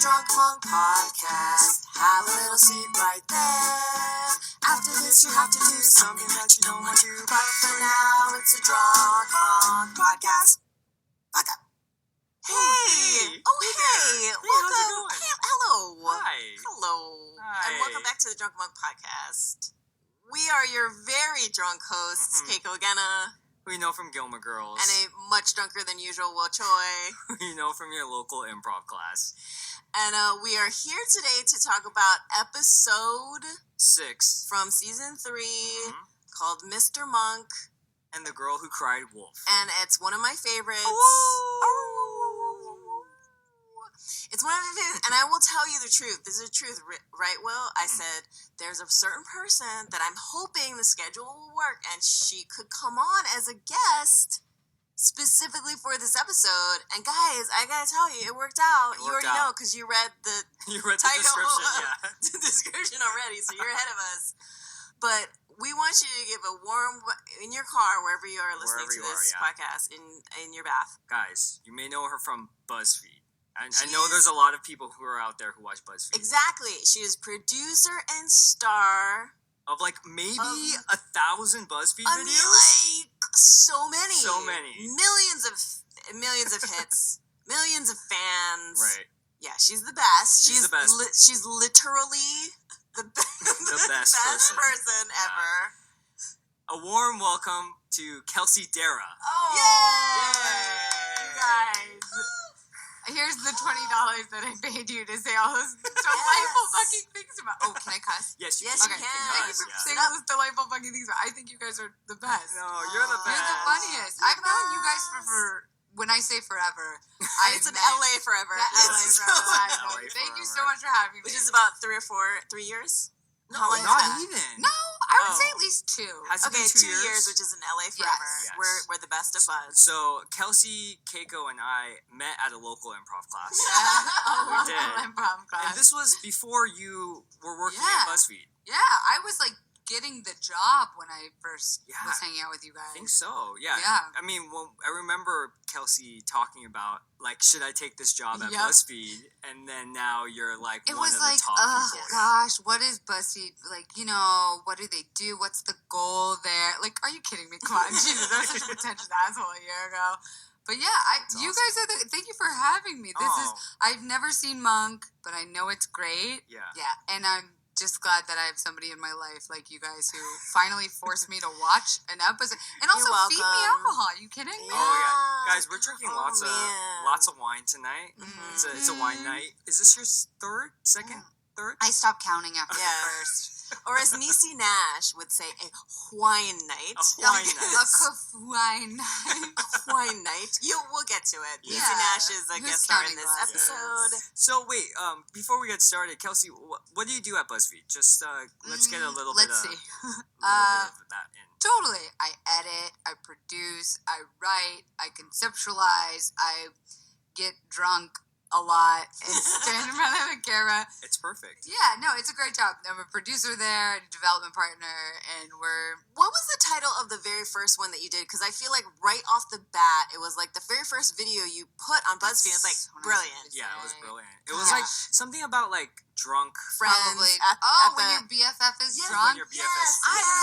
Drunk Monk Podcast. Have a little seat right there. After this, you have to do something that you don't want to. But for now, it's a Drunk Monk Podcast. Fuck up. Hey! Oh, hey! How's it Welcome. going? Hey, hello. Hi. Hello. Hi. And welcome back to the Drunk Monk Podcast. We are your very drunk hosts, Keiko again, We know from Gilmore Girls. and a much drunker than usual Will Choi. We know from your local improv class. And we are here today to talk about episode 6. from season 3 called Mr. Monk. And the Girl Who Cried Wolf. And it's one of my favorites. It's one of my favorites. And I will tell you the truth. This is the truth, right, Will? I said, there's a certain person that I'm hoping the schedule will work and she could come on as a guest specifically for this episode. And guys, I gotta tell you, it worked out. You already know because you read the You read the title, description, yeah. the description already, so you're ahead of us. But we want you to give a warm, in your car, wherever you are listening to this podcast, in your bath. Guys, you may know her from Buzzfeed. I know there's a lot of people who are out there who watch Buzzfeed. Exactly. She is producer and star Of like maybe 1,000 Buzzfeed I videos? mean, like, so many. So many. Millions of hits. Millions of fans. Right. Yeah, she's the best. She's the best. She's literally the best person ever. A warm welcome to Kelsey Darragh. Oh, Yay! You guys, here's the $20 that I paid you to say all those delightful fucking things about. Oh, can I cuss? Yes, you Yes, can. you can. Thank you for saying all those delightful fucking things. I think you guys are the best. No, you're the best. You're the funniest. You're I've known you guys best. for when I say forever. It's an LA forever. LA Yes. forever. LA Thank you forever. so much for having me. Which is about 3 years? No, How long not is that? even. No, I would Oh. say at least 2. Has it Okay, been 2 2 years, which is in LA forever. Yes. We're the best of Buzz. So Kelsey, Keiko, and I met at a local improv class. We did. And this was before you were working at BuzzFeed. Yeah, I was like getting the job when I first Yeah. was hanging out with you guys. I think so. Yeah. Yeah. I mean, I remember Kelsey talking about like, should I take this job at Yep. BuzzFeed? And then now you're like It one was of like, the top oh people. gosh, what is BuzzFeed? Like, what do they do? What's the goal there? Like, are you kidding me? Come on, Jesus, I was such a pretentious asshole a year ago. But yeah, you guys are thank you for having me. I've never seen Monk, but I know it's great. Yeah. Yeah, and I'm just glad that I have somebody in my life like you guys who finally forced me to watch an episode and also feed me welcome. alcohol. Are you kidding me? Oh yeah, guys, we're drinking Oh, lots man. of wine tonight. Mhm. It's a wine night. Is this your second, third? I stopped counting after Yeah. the first. Or as Niecy Nash would say, a wine night. A wine night. A wine night. Wine night. We'll get to it. Yeah. Niecy Nash is a Who's guest star in counting this glasses? episode. So wait, before we get started, Kelsey, what do you do at BuzzFeed? Just let's get a little bit Let's of see. that in. Totally. I edit, I produce, I write, I conceptualize, I get drunk a lot and stand in front of the camera. It's perfect. Yeah, no, it's a great job. I'm a producer there, a development partner, and we're... What was the title of the very first one that you did? Because I feel like right off the bat, it was like the very first video you put on BuzzFeed. It's like so nice brilliant. to Yeah, it was say. brilliant. It was Yeah. like something about like drunk Friends Probably. at when the... your BFF is Yes, drunk? when your BFF.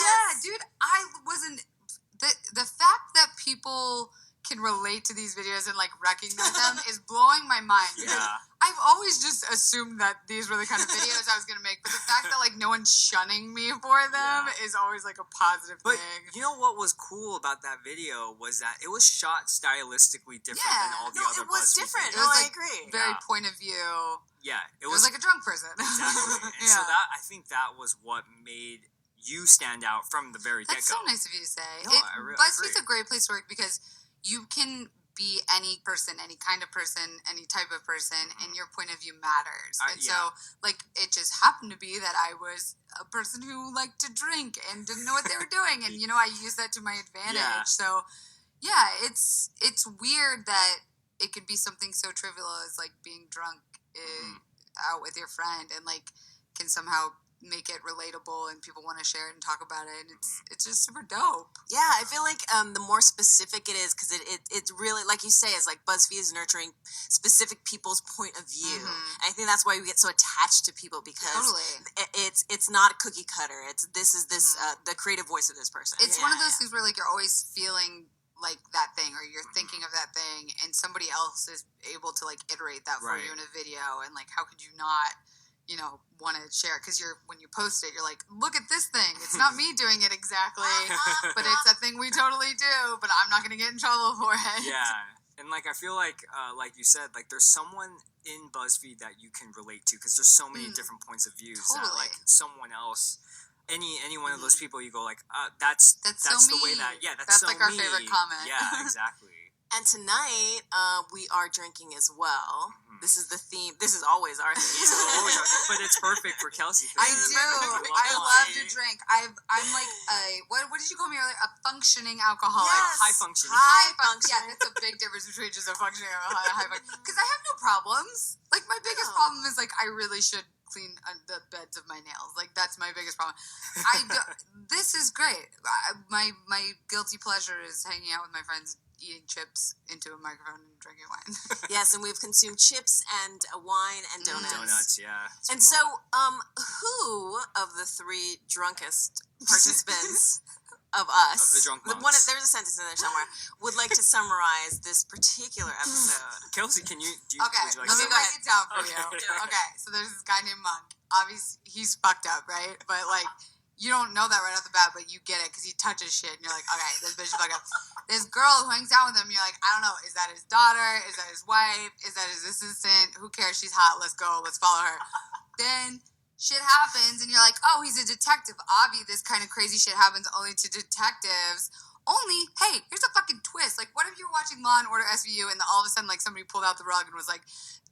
Yeah, dude, I wasn't... The fact that people can relate to these videos and like recognize them is blowing my mind. Because Yeah. I've always just assumed that these were the kind of videos I was going to make, but the fact that like no one's shunning me for them is always like a positive But thing. you know what was cool about that video was that it was shot stylistically different than all the other it was BuzzFeed different. videos. It was No, I like agree. very Yeah. point of view. Yeah, It was like a drunk person. exactly. And Yeah. so I think that was what made you stand out from the very That's get-go. so nice of you to say. No, I BuzzFeed's agree. a great place to work because you can be any person, any kind of person, any type of person, and your point of view matters. And so, like, it just happened to be that I was a person who liked to drink and didn't know what they were doing, and I used that to my advantage. Yeah. So, yeah, it's weird that it could be something so trivial as like being drunk out with your friend and like can somehow make it relatable and people want to share it and talk about it. And it's just super dope. Yeah, I feel like the more specific it is, because it's really, like you say, it's like BuzzFeed is nurturing specific people's point of view. Mm-hmm. And I think that's why we get so attached to people, because it's not a cookie cutter. It's the creative voice of this person. It's one of those things where like you're always feeling like that thing, or you're thinking of that thing, and somebody else is able to like iterate that for you in a video, and like how could you not want to share it? Because when you post it, you're like, look at this thing. It's not me doing it exactly, but it's a thing we totally do, but I'm not going to get in trouble for it. Yeah. And like I feel like you said, like there's someone in BuzzFeed that you can relate to, because there's so many different points of views that like someone else, any one of those people, you go like, that's so the way me. that's so like our me. favorite comment. Yeah, exactly. And tonight, we are drinking as well. Mm-hmm. This is the theme. This is always our theme. But it's perfect for Kelsey. I do. I love to drink. I'm like what did you call me earlier? A functioning alcoholic. Yes. High functioning. Yeah, that's a big difference between just a functioning alcoholic and a high functioning. Because I have no problems. Like my biggest problem is like I really should clean the beds of my nails. Like that's my biggest problem. This is great. My guilty pleasure is hanging out with my friends, eating chips into a microphone and drinking wine. Yes, and we've consumed chips and wine and donuts. Donuts, yeah. And so, who of the three drunkest participants of us, of the drunk monks, there's a sentence in there somewhere, would like to summarize this particular episode? Kelsey, would you let me break it down for you. Okay, so there's this guy named Monk. Obviously, he's fucked up, right? But like, you don't know that right off the bat, but you get it because he touches shit, and you're like, okay, this bitch is fucked up. This girl who hangs out with him, you're like, I don't know, is that his daughter? Is that his wife? Is that his assistant? Who cares? She's hot. Let's go. Let's follow her. Then shit happens, and you're like, oh, he's a detective. Obviously, this kind of crazy shit happens only to detectives. Only, hey, here's a fucking twist. Like, what if you're watching Law and Order SVU, and all of a sudden, like, somebody pulled out the rug and was like,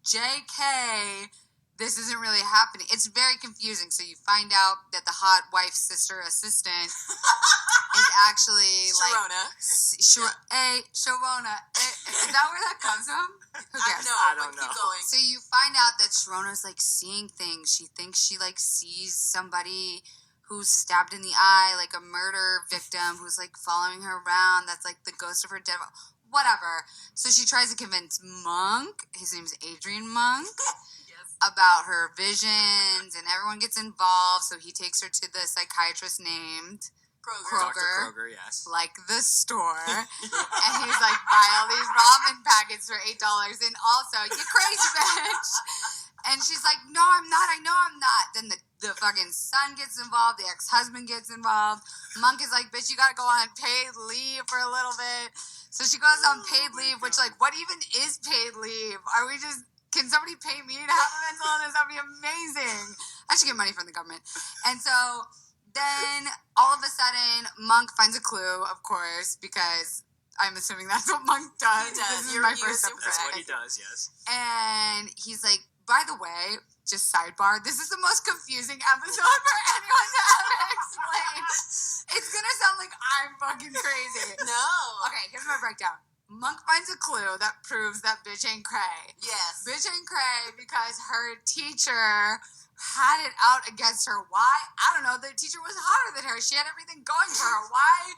JK, this isn't really happening. It's very confusing. So you find out that the hot wife, sister, assistant is actually Sharona. Sharona. Is that where that comes from? Who cares? I don't know. Keep going. So you find out that Sharona's like seeing things. She thinks she like sees somebody who's stabbed in the eye, like a murder victim who's like following her around. That's like the ghost of her dead. Whatever. So she tries to convince Monk. His name's Adrian Monk. About her visions, and everyone gets involved, so he takes her to the psychiatrist named Kroger, yes. Like the store. And he's like, buy all these ramen packets for $8, and also, you crazy bitch. And she's like, no, I'm not, I know I'm not. Then the fucking son gets involved, the ex-husband gets involved. Monk is like, bitch, you gotta go on paid leave for a little bit. So she goes on paid leave, which like, what even is paid leave? Can somebody pay me to have a mental illness? That'd be amazing. I should get money from the government. And so then all of a sudden, Monk finds a clue, of course, because I'm assuming that's what Monk does. He does. This is my first episode. That's what he does, yes. And he's like, by the way, just sidebar, this is the most confusing episode for anyone to ever explain. It's going to sound like I'm fucking crazy. No. Okay, here's my breakdown. Monk finds a clue that proves that bitch ain't cray. Yes. Bitch ain't cray because her teacher had it out against her. Why? I don't know. The teacher was hotter than her. She had everything going for her. Why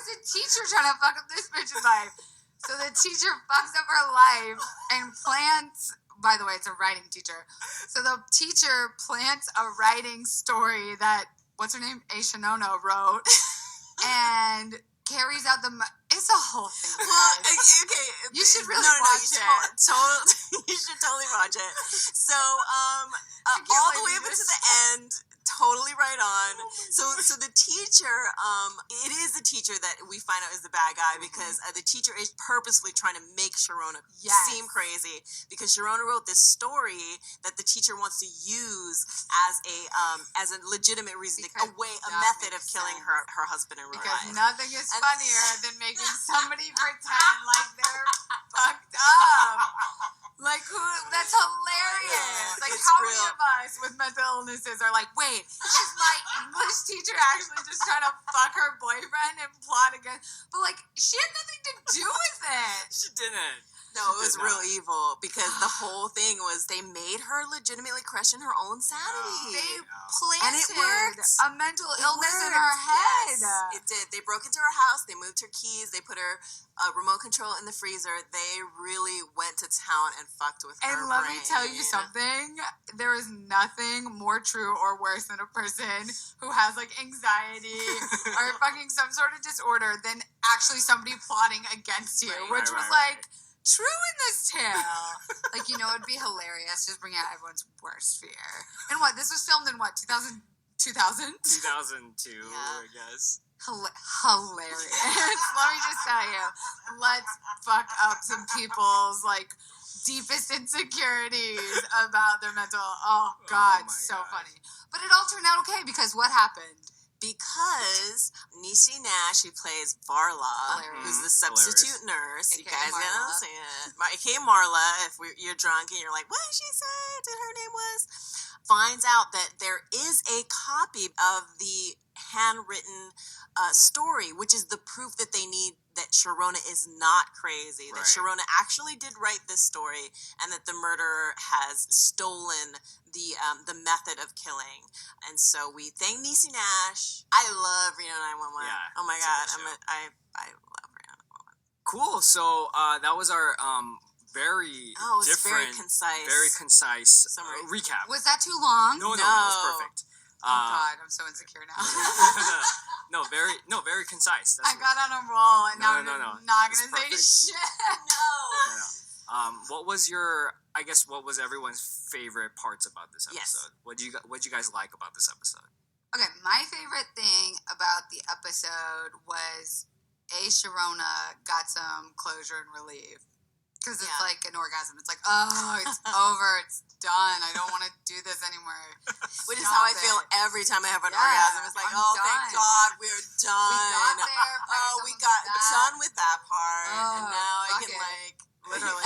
is the teacher trying to fuck up this bitch's life? So the teacher fucks up her life and plants... By the way, it's a writing teacher. So the teacher plants a writing story that, what's her name? Sharona wrote. And... carries out it's a whole thing. Well, okay. You should really watch it. You should totally watch it. So, all the way up to the end, totally right on. So the teacher, it is the teacher that we find out is the bad guy, because the teacher is purposely trying to make Sharona seem crazy, because Sharona wrote this story that the teacher wants to use as a legitimate reason, a method of killing her husband in real life. Because nothing is funnier than making somebody pretend like they're fucked up. Like, who? That's hilarious. Like, how many of us with mental illnesses are like, wait, is my English teacher actually just trying to fuck her boyfriend and plot against? But, like, she had nothing to do with it. She didn't. No, it was real evil because the whole thing was they made her legitimately question her own sanity. They And it planted worked. a mental illness in her head. Yes, it did. They broke into her house. They moved her keys. They put her remote control in the freezer. They really went to town and fucked with her And let me brain. tell you something. There is nothing more true or worse than a person who has like anxiety or fucking some sort of disorder than actually somebody plotting against you, which was like true in this tale. Like, you know, it'd be hilarious. Just bring out everyone's worst fear. And what? This was filmed in what? 2000? 2002, Yeah. I guess. Hilarious. Let me just tell you. Let's fuck up some people's like deepest insecurities about their mental. Oh God, so funny. But it all turned out okay because what happened? Because Niecy Nash, who plays Varla, who's the substitute nurse, AKA you guys Marla. gotta understand, AKA Marla, if you're drunk and you're like, what did she say that her name was? Finds out that there is a copy of the handwritten story, which is the proof that they need that Sharona is not crazy, that Sharona actually did write this story, and that the murderer has stolen the method of killing. And so we thank Niecy Nash. I love Reno 911. Yeah, oh my god, I love Reno 911. Cool. So that was our very different, very concise summary recap. Was that too long? No, it was perfect. Oh God, I'm so insecure now. very concise. I got on a roll, and now I'm not gonna say shit. What was everyone's favorite parts about this episode? Yes. What'd you guys like about this episode? Okay, my favorite thing about the episode was Sharona got some closure and relief. Because it's like an orgasm. It's like, oh, it's over. It's done. I don't want to do this anymore. Which is how I feel every time I have an orgasm. It's like, thank God we're done. We got there. We got done with that part. And now I can, literally.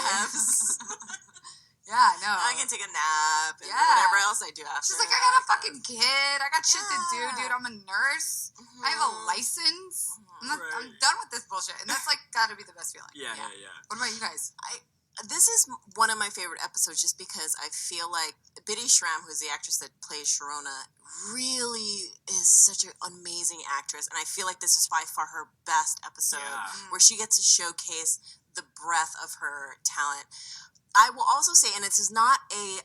Yeah, no. I can take a nap and whatever else I do after. She's like, I got a fucking kid. I got shit to do, dude. I'm a nurse. I have a license. I'm done with this bullshit. And that's like gotta be the best feeling. Yeah. What about you guys? This is one of my favorite episodes just because I feel like Biddy Schramm, who's the actress that plays Sharona, really is such an amazing actress. And I feel like this is by far her best episode where she gets to showcase the breadth of her talent. I will also say, and this is not a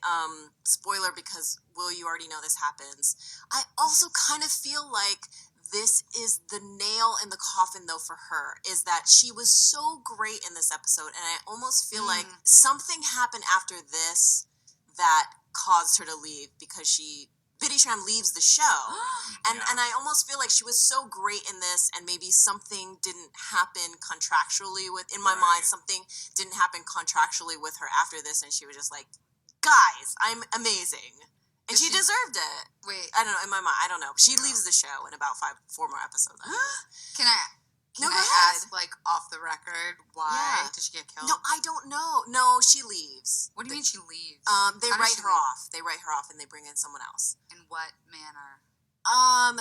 spoiler because, Will, you already know this happens, I also kind of feel like this is the nail in the coffin, though, for her, is that she was so great in this episode, and I almost feel like something happened after this that caused her to leave because Biddy Schramm leaves the show. And I almost feel like she was so great in this and maybe something didn't happen contractually in my mind, something didn't happen contractually with her after this and she was just like, guys, I'm amazing. And she deserved it. Wait. I don't know, in my mind, I don't know. She leaves the show in about 4 more episodes. Can I ask, like, off the record, why did she get killed? No, I don't know. No, she leaves. What do you mean she leaves? They write her off. They write her off and they bring in someone else. In what manner? I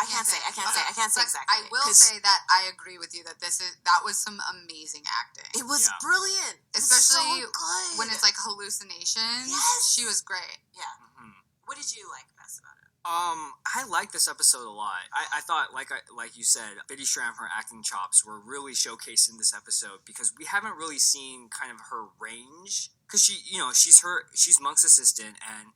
can't say exactly. I will say that I agree with you that that was some amazing acting. It was brilliant. Especially so good. when it's like hallucinations. Yes. She was great. Yeah. Mm-hmm. What did you like best about it? I like this episode a lot. I thought, like you said, Biddy Schramm, her acting chops were really showcased in this episode because we haven't really seen kind of her range. Because she's Monk's assistant, and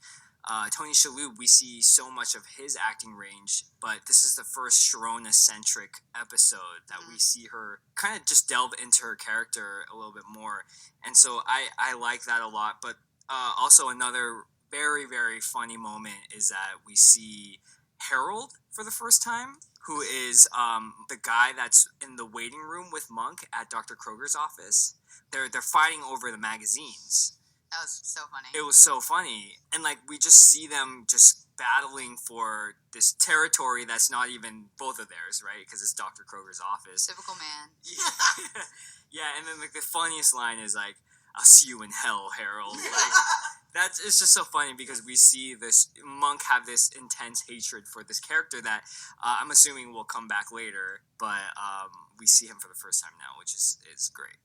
Tony Shalhoub, we see so much of his acting range, but this is the first Sharona-centric episode that we see her kind of just delve into her character a little bit more. And so I like that a lot. But also another very, very funny moment is that we see Harold for the first time, who is the guy that's in the waiting room with Monk at Dr. Kroger's office. They're fighting over the magazines. That was so funny. It was so funny. And, we just see them just battling for this territory that's not even both of theirs, right? Because it's Dr. Kroger's office. Typical man. Yeah, and then, the funniest line is, I'll see you in hell, Harold. It's just so funny because we see this Monk have this intense hatred for this character that I'm assuming will come back later, but we see him for the first time now, which is great.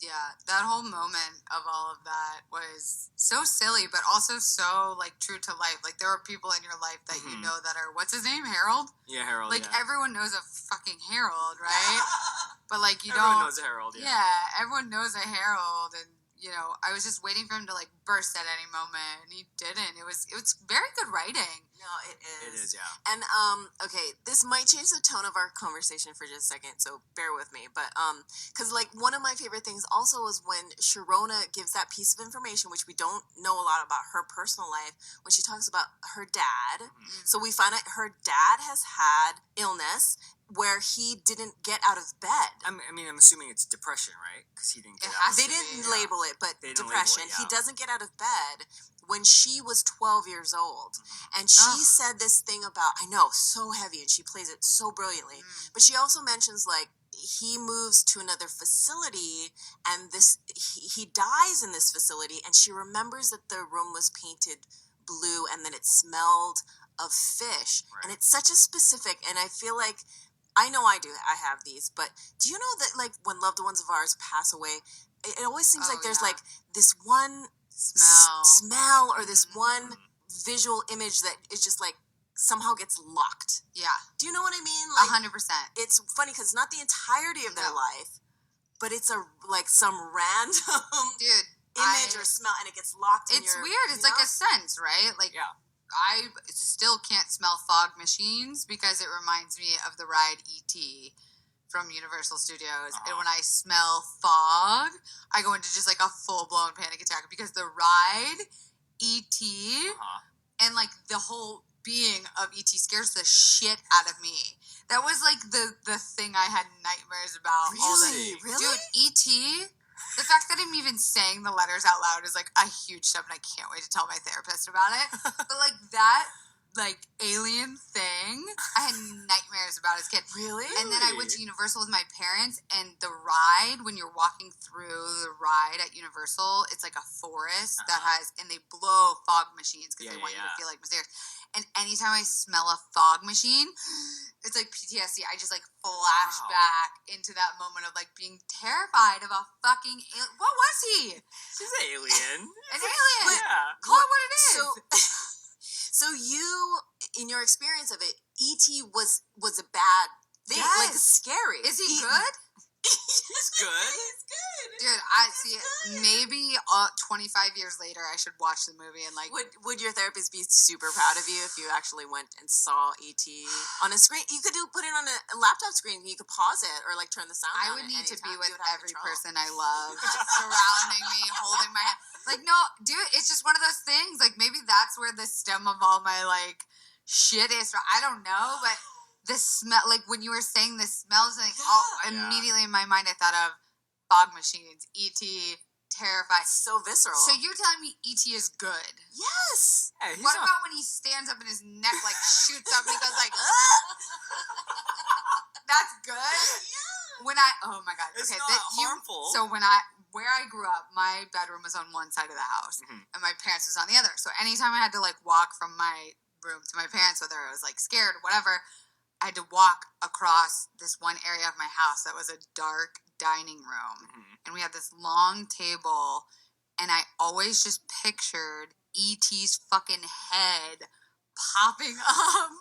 Yeah, that whole moment of all of that was so silly, but also so, like, true to life. Like, there are people in your life that you know that are, what's his name, Harold? Yeah, Harold, like, everyone knows a fucking Harold, right? But, like, you everyone don't... knows a Harold, everyone knows a Harold, and, you know, I was just waiting for him to, like, burst at any moment, and he didn't. It was very good writing. No, it is. It is, yeah. And, okay, this might change the tone of our conversation for just a second, so bear with me. But, because, like, one of my favorite things also was when Sharona gives that piece of information, which we don't know a lot about her personal life, when she talks about her dad. So we find out her dad has had illness where he didn't get out of bed. I mean, I'm assuming it's depression, right? Because he didn't get out of bed. They didn't label it, but depression. Label it, He doesn't get out of bed when she was 12 years old. And she said this thing about, I know, so heavy, and she plays it so brilliantly. But she also mentions, like, he moves to another facility, and he dies in this facility, and she remembers that the room was painted blue, and then it smelled of fish. Right. And it's such a specific, and I feel like, I know I have these, but do you know that, like, when loved ones of ours pass away, it always seems like there's, like, this one smell or this one visual image that is just, like, somehow gets locked. Yeah. Do you know what I mean? Like, 100%. It's funny because it's not the entirety of their life, but it's some random image or smell, and it gets locked in your... It's weird. It's like a sense, right? Like, I still can't smell fog machines because it reminds me of the ride E.T. from Universal Studios. And when I smell fog, I go into just like a full-blown panic attack because the ride E.T. And like the whole being of E.T. scares the shit out of me. That was like the thing I had nightmares about all day. Really? Dude, E.T., the fact that I'm even saying the letters out loud is, like, a huge step, and I can't wait to tell my therapist about it. But, like, that, like, alien thing, I had nightmares about as a kid. Really? And then I went to Universal with my parents, and the ride, when you're walking through the ride at Universal, it's like a forest that has, and they blow fog machines because they want you to feel, like, mysterious. And anytime I smell a fog machine... It's like PTSD. I just like flash back into that moment of like being terrified of a fucking alien. What was he? He's an alien. An alien. Yeah. Call it what it is. So you, in your experience of it, E.T. was a bad thing. Like scary. Is he good? He's good. He's good. Dude, I see. Maybe 25 years later, I should watch the movie and like. Would your therapist be super proud of you if you actually went and saw E.T. on a screen? You could put it on a laptop screen. You could pause it or like turn the sound I down. would need to be with every control. person I love, surrounding me, holding my hand. Like, no, dude, it's just one of those things. Like, maybe that's where the stem of all my like shit is. I don't know, but. The smell, like when you were saying the smells, like immediately in my mind I thought of fog machines, E.T., terrified. So visceral. So you're telling me E.T. is good? Yes. Yeah, what about when he stands up and his neck like shoots up and he goes like, that's good? Yeah. Oh my God. It's okay, not harmful. So where I grew up, my bedroom was on one side of the house and my parents' was on the other. So anytime I had to like walk from my room to my parents, whether I was like scared or whatever, I had to walk across this one area of my house that was a dark dining room. And we had this long table, and I always just pictured E.T.'s fucking head popping up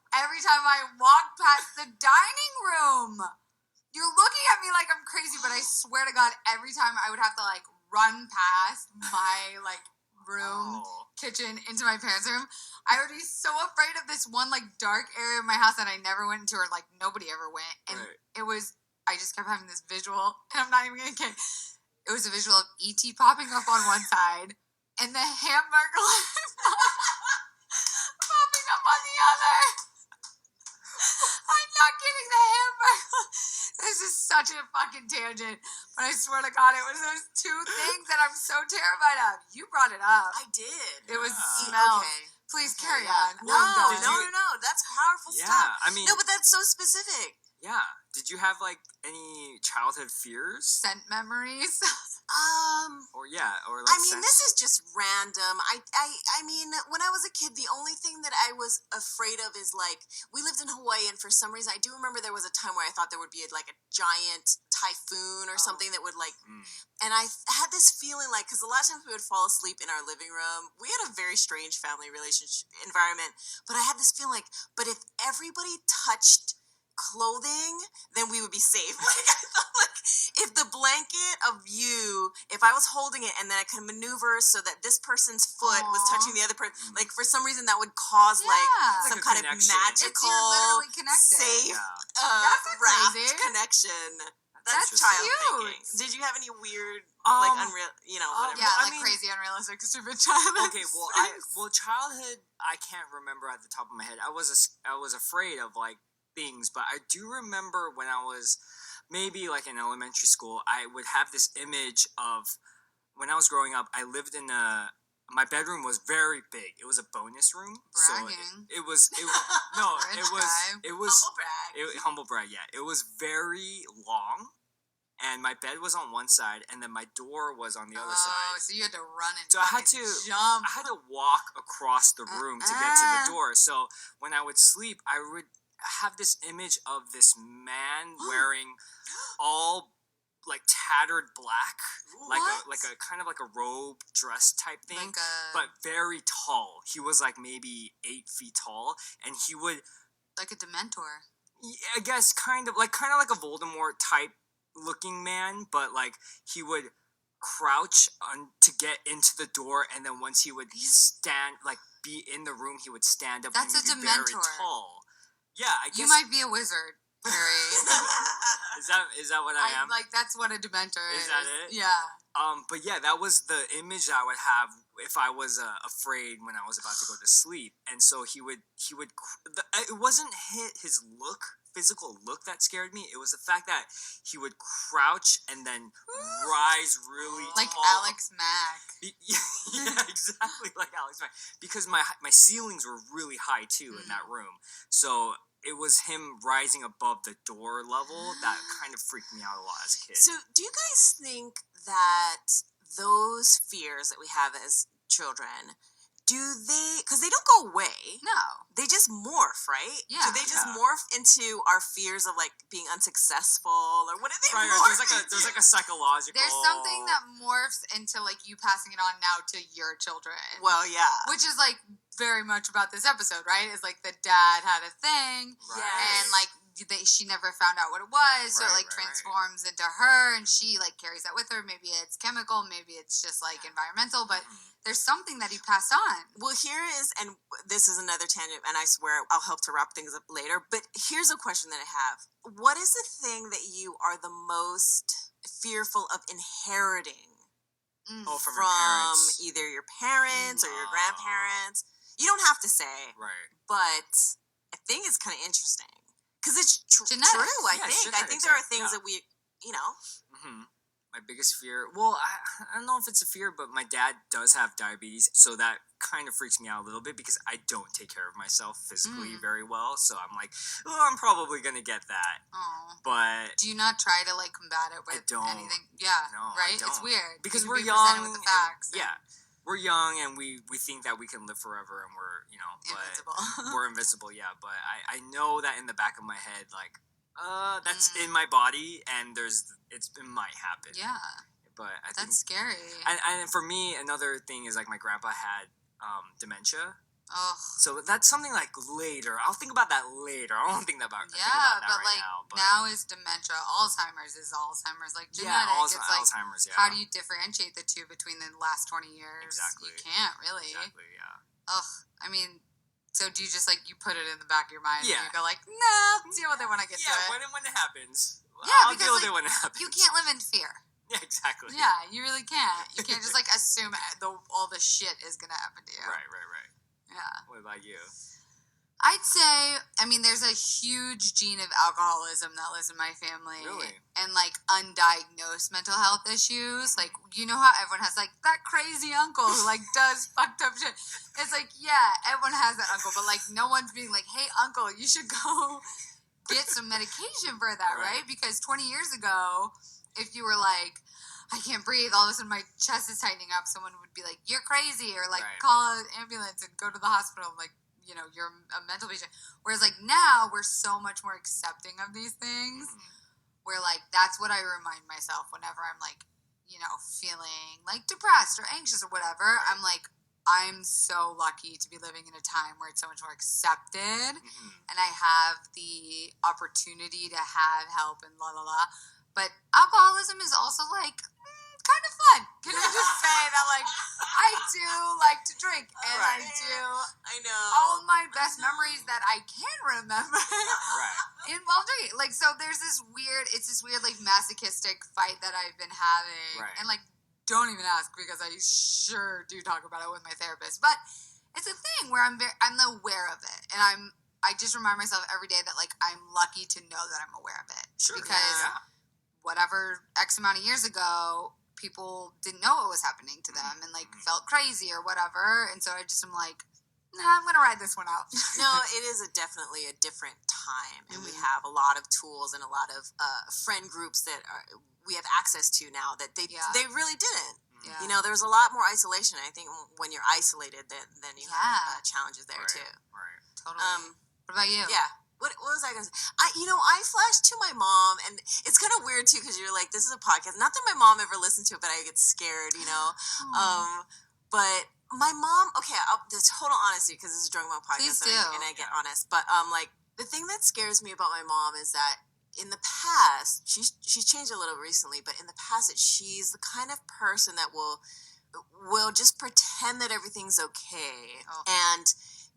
every time I walked past the dining room. You're looking at me like I'm crazy, but I swear to God, every time I would have to, like, run past my, like, room, kitchen, into my parents' room, I would be so afraid of this one like dark area of my house that I never went into, or like nobody ever went. And it was, I just kept having this visual, and I'm not even gonna kid. It was a visual of E.T. popping up on one side and the Hamburger popping up on the other. I'm not kidding, the Hamburger. This is such a fucking tangent, but I swear to God, it was those two things that I'm so terrified of. You brought it up. I did. It was smell. Okay. Please carry on. No. That's powerful stuff. I mean, no, but that's so specific. Yeah. Did you have like any childhood fears? Scent memories. Or yeah, or like. I mean, this is just random. I mean, when I was a kid, the only thing that I was afraid of is like we lived in Hawaii, and for some reason, I do remember there was a time where I thought there would be like a giant typhoon or something that would like. And I had this feeling like because a lot of times we would fall asleep in our living room. We had a very strange family relationship environment, but I had this feeling like, but if everybody touched clothing, then we would be safe. Like I thought, like if the blanket of you, if I was holding it and then I could maneuver so that this person's foot was touching the other person, like for some reason that would cause like some kind of magical, literally connected. safe, That's raft crazy. connection. That's That's child cute. thinking. Did you have any weird, like unreal, whatever? Yeah, I like mean, crazy, unrealistic, stupid childhood. Okay, childhood. I can't remember at the top of my head. I was afraid of like things, but I do remember when I was maybe like in elementary school, I would have this image of when I was growing up. I lived in my bedroom was very big. It was a bonus room. Bragging. So it was Humble brag. humble brag. Yeah, it was very long, and my bed was on one side, and then my door was on the other side. Oh, so you had to run and So I had to jump. I had to walk across the room to get to the door. So when I would sleep, I would have this image of this man wearing all like tattered black, like a kind of like a robe dress type thing, but very tall. He was like maybe 8 feet tall, and he would like a Dementor. I guess kind of like a Voldemort type looking man, but like he would crouch to get into the door, and then once he would stand like be in the room, he would stand up. That's and a be Dementor. very tall. Yeah, I guess You might be a wizard, Harry. Is that what I am? Like that's what a Dementor is. Is that it? Yeah. But yeah, that was the image I would have if I was afraid when I was about to go to sleep. And so he would. It wasn't his physical look that scared me. It was the fact that he would crouch and then rise really like tall. Alex Mack. Yeah, exactly like Alex Mack. Because my ceilings were really high too in that room. So it was him rising above the door level that kind of freaked me out a lot as a kid. So, do you guys think that those fears that we have as children, because they don't go away. No. They just morph, right? Yeah. Do they just morph into our fears of like being unsuccessful, or what do they morph there's like a psychological. There's something that morphs into like you passing it on now to your children. Well, yeah. Which is like very much about this episode, right? It's like the dad had a thing, and like she never found out what it was, so it like transforms into her, and she like carries that with her. Maybe it's chemical, maybe it's just like environmental, but there's something that he passed on. Well, here is, and this is another tangent, and I swear I'll help to wrap things up later, but here's a question that I have. What is the thing that you are the most fearful of inheriting from either your parents or your grandparents? You don't have to say, but I think it's kind of interesting. Because it's true, I think. I think there are things that we, My biggest fear, well, I don't know if it's a fear, but my dad does have diabetes, so that kind of freaks me out a little bit because I don't take care of myself physically very well, so I'm like, I'm probably going to get that. Aww. But do you not try to like combat it with anything? Yeah, no, right? It's weird. Because we're young. With the facts we're young and we think that we can live forever and we're, invincible. We're invincible, yeah. But I know that in the back of my head, like, that's in my body and it might happen. Yeah. But I think that's scary. And for me, another thing is like my grandpa had dementia. Oh. So that's something like later. I'll think about that later. I don't think about that right now. But now is dementia. Alzheimer's is Alzheimer's. Like genetic. It's like, Alzheimer's, how do you differentiate the two between the last 20 years? Exactly. You can't really. Exactly, yeah. Ugh. I mean, so do you just like, you put it in the back of your mind and Yeah. you go like, no, deal with it when I get to it. Yeah, when it happens. Yeah, I'll because deal with it when it happens. you can't live in fear. Yeah, exactly. Yeah, you really can't. You can't just like assume all the shit is going to happen to you. Right. Yeah. What about you? I'd say, I mean, there's a huge gene of alcoholism that lives in my family. Really? And, like, undiagnosed mental health issues. Like, you know how everyone has, like, that crazy uncle who, like, does fucked up shit. It's like, yeah, everyone has that uncle. But, like, no one's being like, hey, uncle, you should go get some medication for that, right? Because 20 years ago, if you were like, I can't breathe. All of a sudden my chest is tightening up. Someone would be like, you're crazy, or like Right. call an ambulance and go to the hospital. Like, you know, you're a mental patient. Whereas like now we're so much more accepting of these things. Where like that's what I remind myself whenever I'm like, you know, feeling like depressed or anxious or whatever. Right. I'm like, I'm so lucky to be living in a time where it's so much more accepted and I have the opportunity to have help and la la la. But alcoholism is also like kind of fun. Can I just say that like I do like to drink and Right. I know. all my best memories that I can remember Right. involve drinking. Like, so there's this weird like masochistic fight that I've been having. Right. And like, don't even ask because I sure do talk about it with my therapist. But it's a thing where I'm aware of it. And I just remind myself every day that like I'm lucky to know that I'm aware of it. Sure. Because whatever X amount of years ago, people didn't know what was happening to them and like felt crazy or whatever. And so I just am like, nah, I'm going to ride this one out. No, it is definitely a different time, and we have a lot of tools and a lot of friend groups that we have access to now that they really didn't. Yeah. You know, there's a lot more isolation. I think when you're isolated, then you have challenges there too. Right. Totally. What about you? Yeah. What was I going to say? I flashed to my mom, and it's kind of weird too because you're like, this is a podcast. Not that my mom ever listened to it, but I get scared, you know. But my mom, okay, this total honesty because this is a Drunk Mom podcast, and I get honest. But like the thing that scares me about my mom is that in the past, she's changed a little recently, but in the past, she's the kind of person that will just pretend that everything's okay,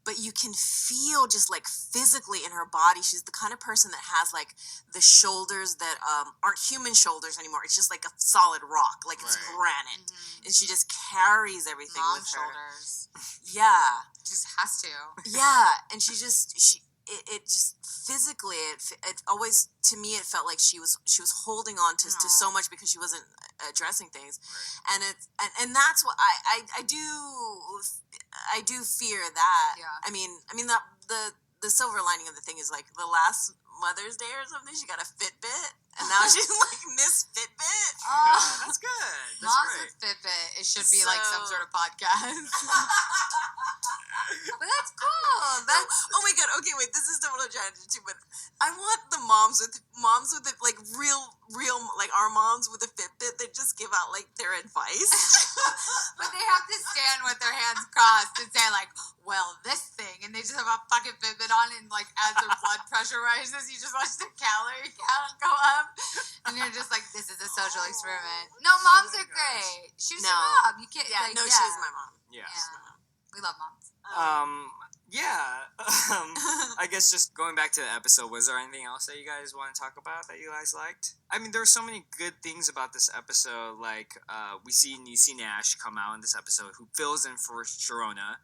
but you can feel just like physically in her body, she's the kind of person that has like the shoulders that aren't human shoulders anymore. It's just like a solid rock, like it's granite, and she just carries everything Mom with her. shoulders. Yeah, Just has to. yeah, and it just physically it always, to me, it felt like she was holding on to so much because she wasn't addressing things, and and that's what I do fear that. Yeah. I mean that the silver lining of the thing is like the last Mother's Day or something, she got a Fitbit, and now she's like Miss Fitbit. That's good. That's Moms great. with Fitbit. It should be like some sort of podcast. But that's cool. Oh my god. Okay, wait. This is total tangent too, but I want the moms with the, like real like our moms with a Fitbit that just give out like their advice. But they have to stand with their hands crossed and say like, well, this thing, and they just have a fucking Fitbit on, and like as their blood pressure rises, you just watch the calorie count go up, and you're just like, this is a social experiment. No, moms are great. She's your mom. You can't. Yeah, she is my mom. Yeah. We love moms. I guess just going back to the episode, was there anything else that you guys want to talk about that you guys liked? I mean, there were so many good things about this episode. Like, we see Niecy Nash come out in this episode, who fills in for Sharona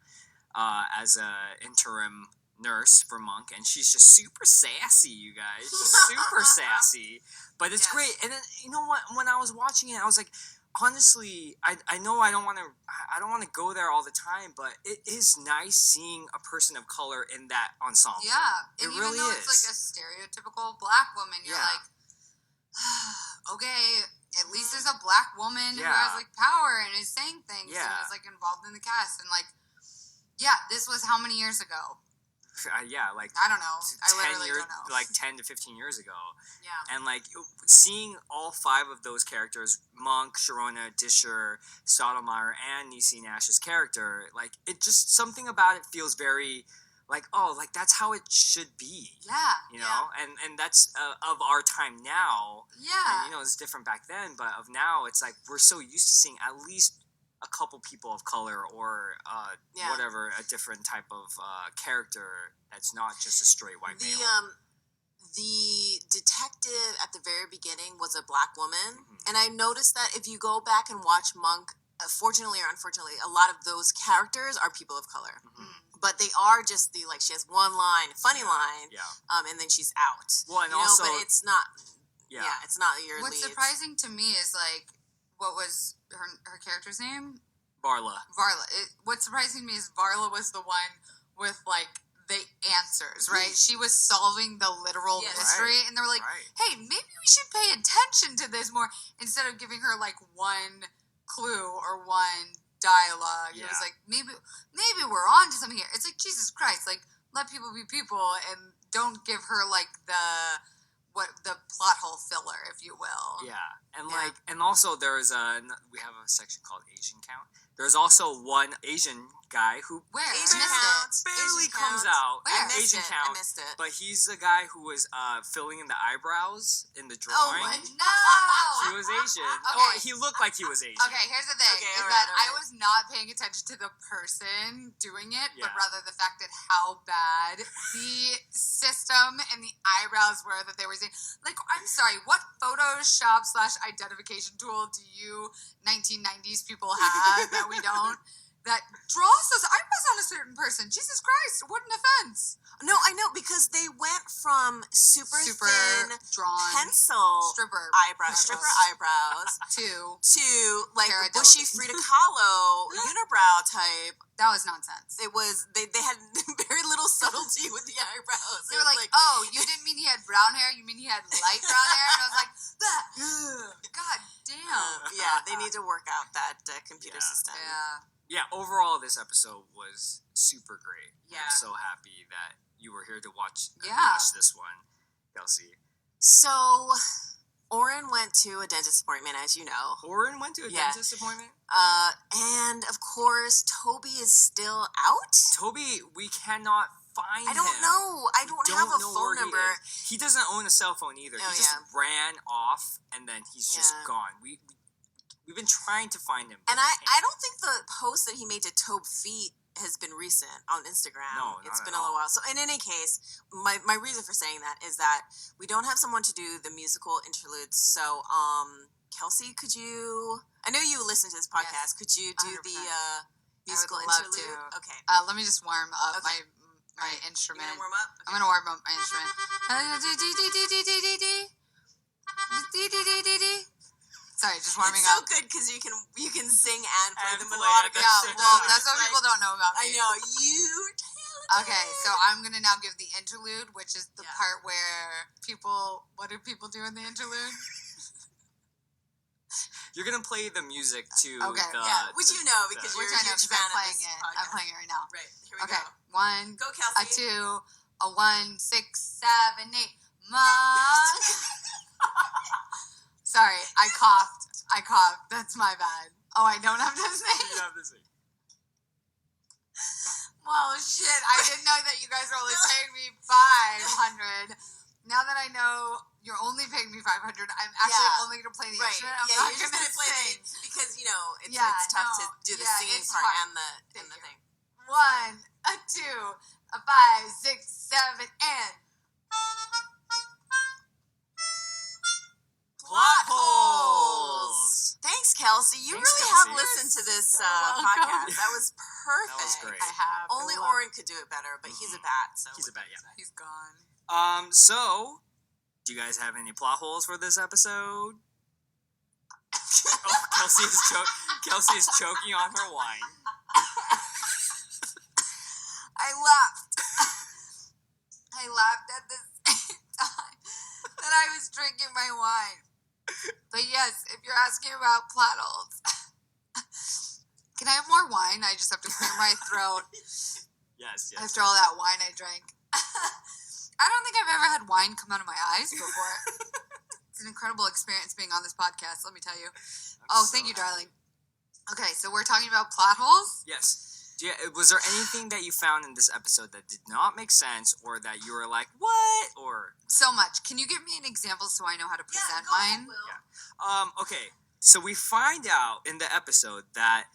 as a interim nurse for Monk, and she's just super sassy, you guys. She's super sassy. But it's great. And then, you know what? When I was watching it, I was like, honestly, I know I don't want to go there all the time, but it is nice seeing a person of color in that ensemble. Yeah, it and really even though is. it's like a stereotypical black woman, you're like, okay, at least there's a black woman who has like power and is saying things and is like involved in the cast, and like, this was how many years ago? Like I don't know. I literally don't know. Like 10 to 15 years ago. Yeah. And like seeing all 5 of those characters, Monk, Sharona, Disher, Stottlemyre, and Niecy Nash's character, like it just, something about it feels very like, oh, like that's how it should be. Yeah. You know? And that's of our time now. Yeah. And, you know, it's different back then, but of now, it's like we're so used to seeing at least a couple people of color or whatever, a different type of character that's not just a straight white male. The detective at the very beginning was a black woman, and I noticed that if you go back and watch Monk, fortunately or unfortunately, a lot of those characters are people of color. But they are just like, she has one line, funny line, and then she's out. Well, and also, but it's not. It's not your What's lead. surprising to me is like, what was her character's name? Varla. What's surprising to me is Varla was the one with like the answers, right? She was solving the literal mystery, and they were like, hey, maybe we should pay attention to this more, instead of giving her, like, one clue or one dialogue. It was like, maybe we're on to something here. It's like, Jesus Christ, like, let people be people, and don't give her, like, the plot hole filler, if you will. Yeah, and like, and also we have a section called Asian Count. There's also one Asian guy who barely comes out. Asian Count, I missed it. but he's the guy who was filling in the eyebrows in the drawing. Oh, no! He was Asian. Okay. Oh, he looked like he was Asian. Okay, here's the thing, I was not paying attention to the person doing it, but rather the fact that how bad the system and the eyebrows were that they were saying. Like, I'm sorry, what Photoshop/identification tool do you 1990s people have that we don't? That draws those eyebrows on a certain person. Jesus Christ, what an offense. No, I know, because they went from super thin drawn pencil stripper eyebrows to like bushy Frida Kahlo unibrow type. That was nonsense. It was they had very little subtlety with the eyebrows. They were like, oh, you didn't mean he had brown hair, you mean he had light brown hair? And I was like, God damn. Yeah, they need to work out that computer system. Yeah, overall, this episode was super great. Yeah. I'm so happy that you were here to watch this one, Kelsey. So, Oren went to a dentist appointment, as you know. Oren went to a dentist appointment? And, of course, Toby is still out? Toby, we cannot find him. I don't know. I don't have a phone number. He doesn't own a cell phone either. He just ran off, and then he's just gone. We've been trying to find him. And I don't think the post that he made to Tobe Feet has been recent on Instagram. No, it's been a little while. So in any case, my reason for saying that is that we don't have someone to do the musical interludes. So, Kelsey, could you? I know you listen to this podcast. Could you do 100%. The musical interlude? To. Okay. Let me just warm up my instrument. You gonna warm up? Okay. I'm gonna warm up my instrument. Sorry, just warming up. up. It's so good because you can sing and play the melodic. Yeah, well, that's what people don't know about me. I know you. Okay, so I'm gonna now give the interlude, which is the part where people. What do people do in the interlude? You're gonna play the music to which you know because you're a huge fan of this podcast. I'm playing it right now. Right, here we go. One, go Kelsey. A 2, a 1, 6, 7, 8. Mom. Sorry, I coughed. That's my bad. Oh, I don't have to sing. You have to sing. Well, shit, I didn't know that you guys are only paying me $500. Now that I know you're only paying me $500, I'm actually only going to play the instrument. I'm not going to sing. Because, you know, it's tough to do the singing part hard. and the thing. 1, a 2, a 5, 6, 7, and... Plot holes. Thanks, Kelsey. You really have listened to this podcast. That was perfect. That was great. I have. Only Oren could do it better, but he's a bat. So he's a bat. Yeah. He's gone. So, do you guys have any plot holes for this episode? Kelsey is choking on her wine. I laughed at the same time that I was drinking my wine. But yes, if you're asking about plot holes, can I have more wine? I just have to clear my throat. Yes. After all that wine I drank. I don't think I've ever had wine come out of my eyes before. It's an incredible experience being on this podcast, let me tell you. Thank you, darling. Okay, so we're talking about plot holes? Yes. Was there anything that you found in this episode that did not make sense, or that you were like, what? Or so much. Can you give me an example so I know how to present mine? Okay. So we find out in the episode that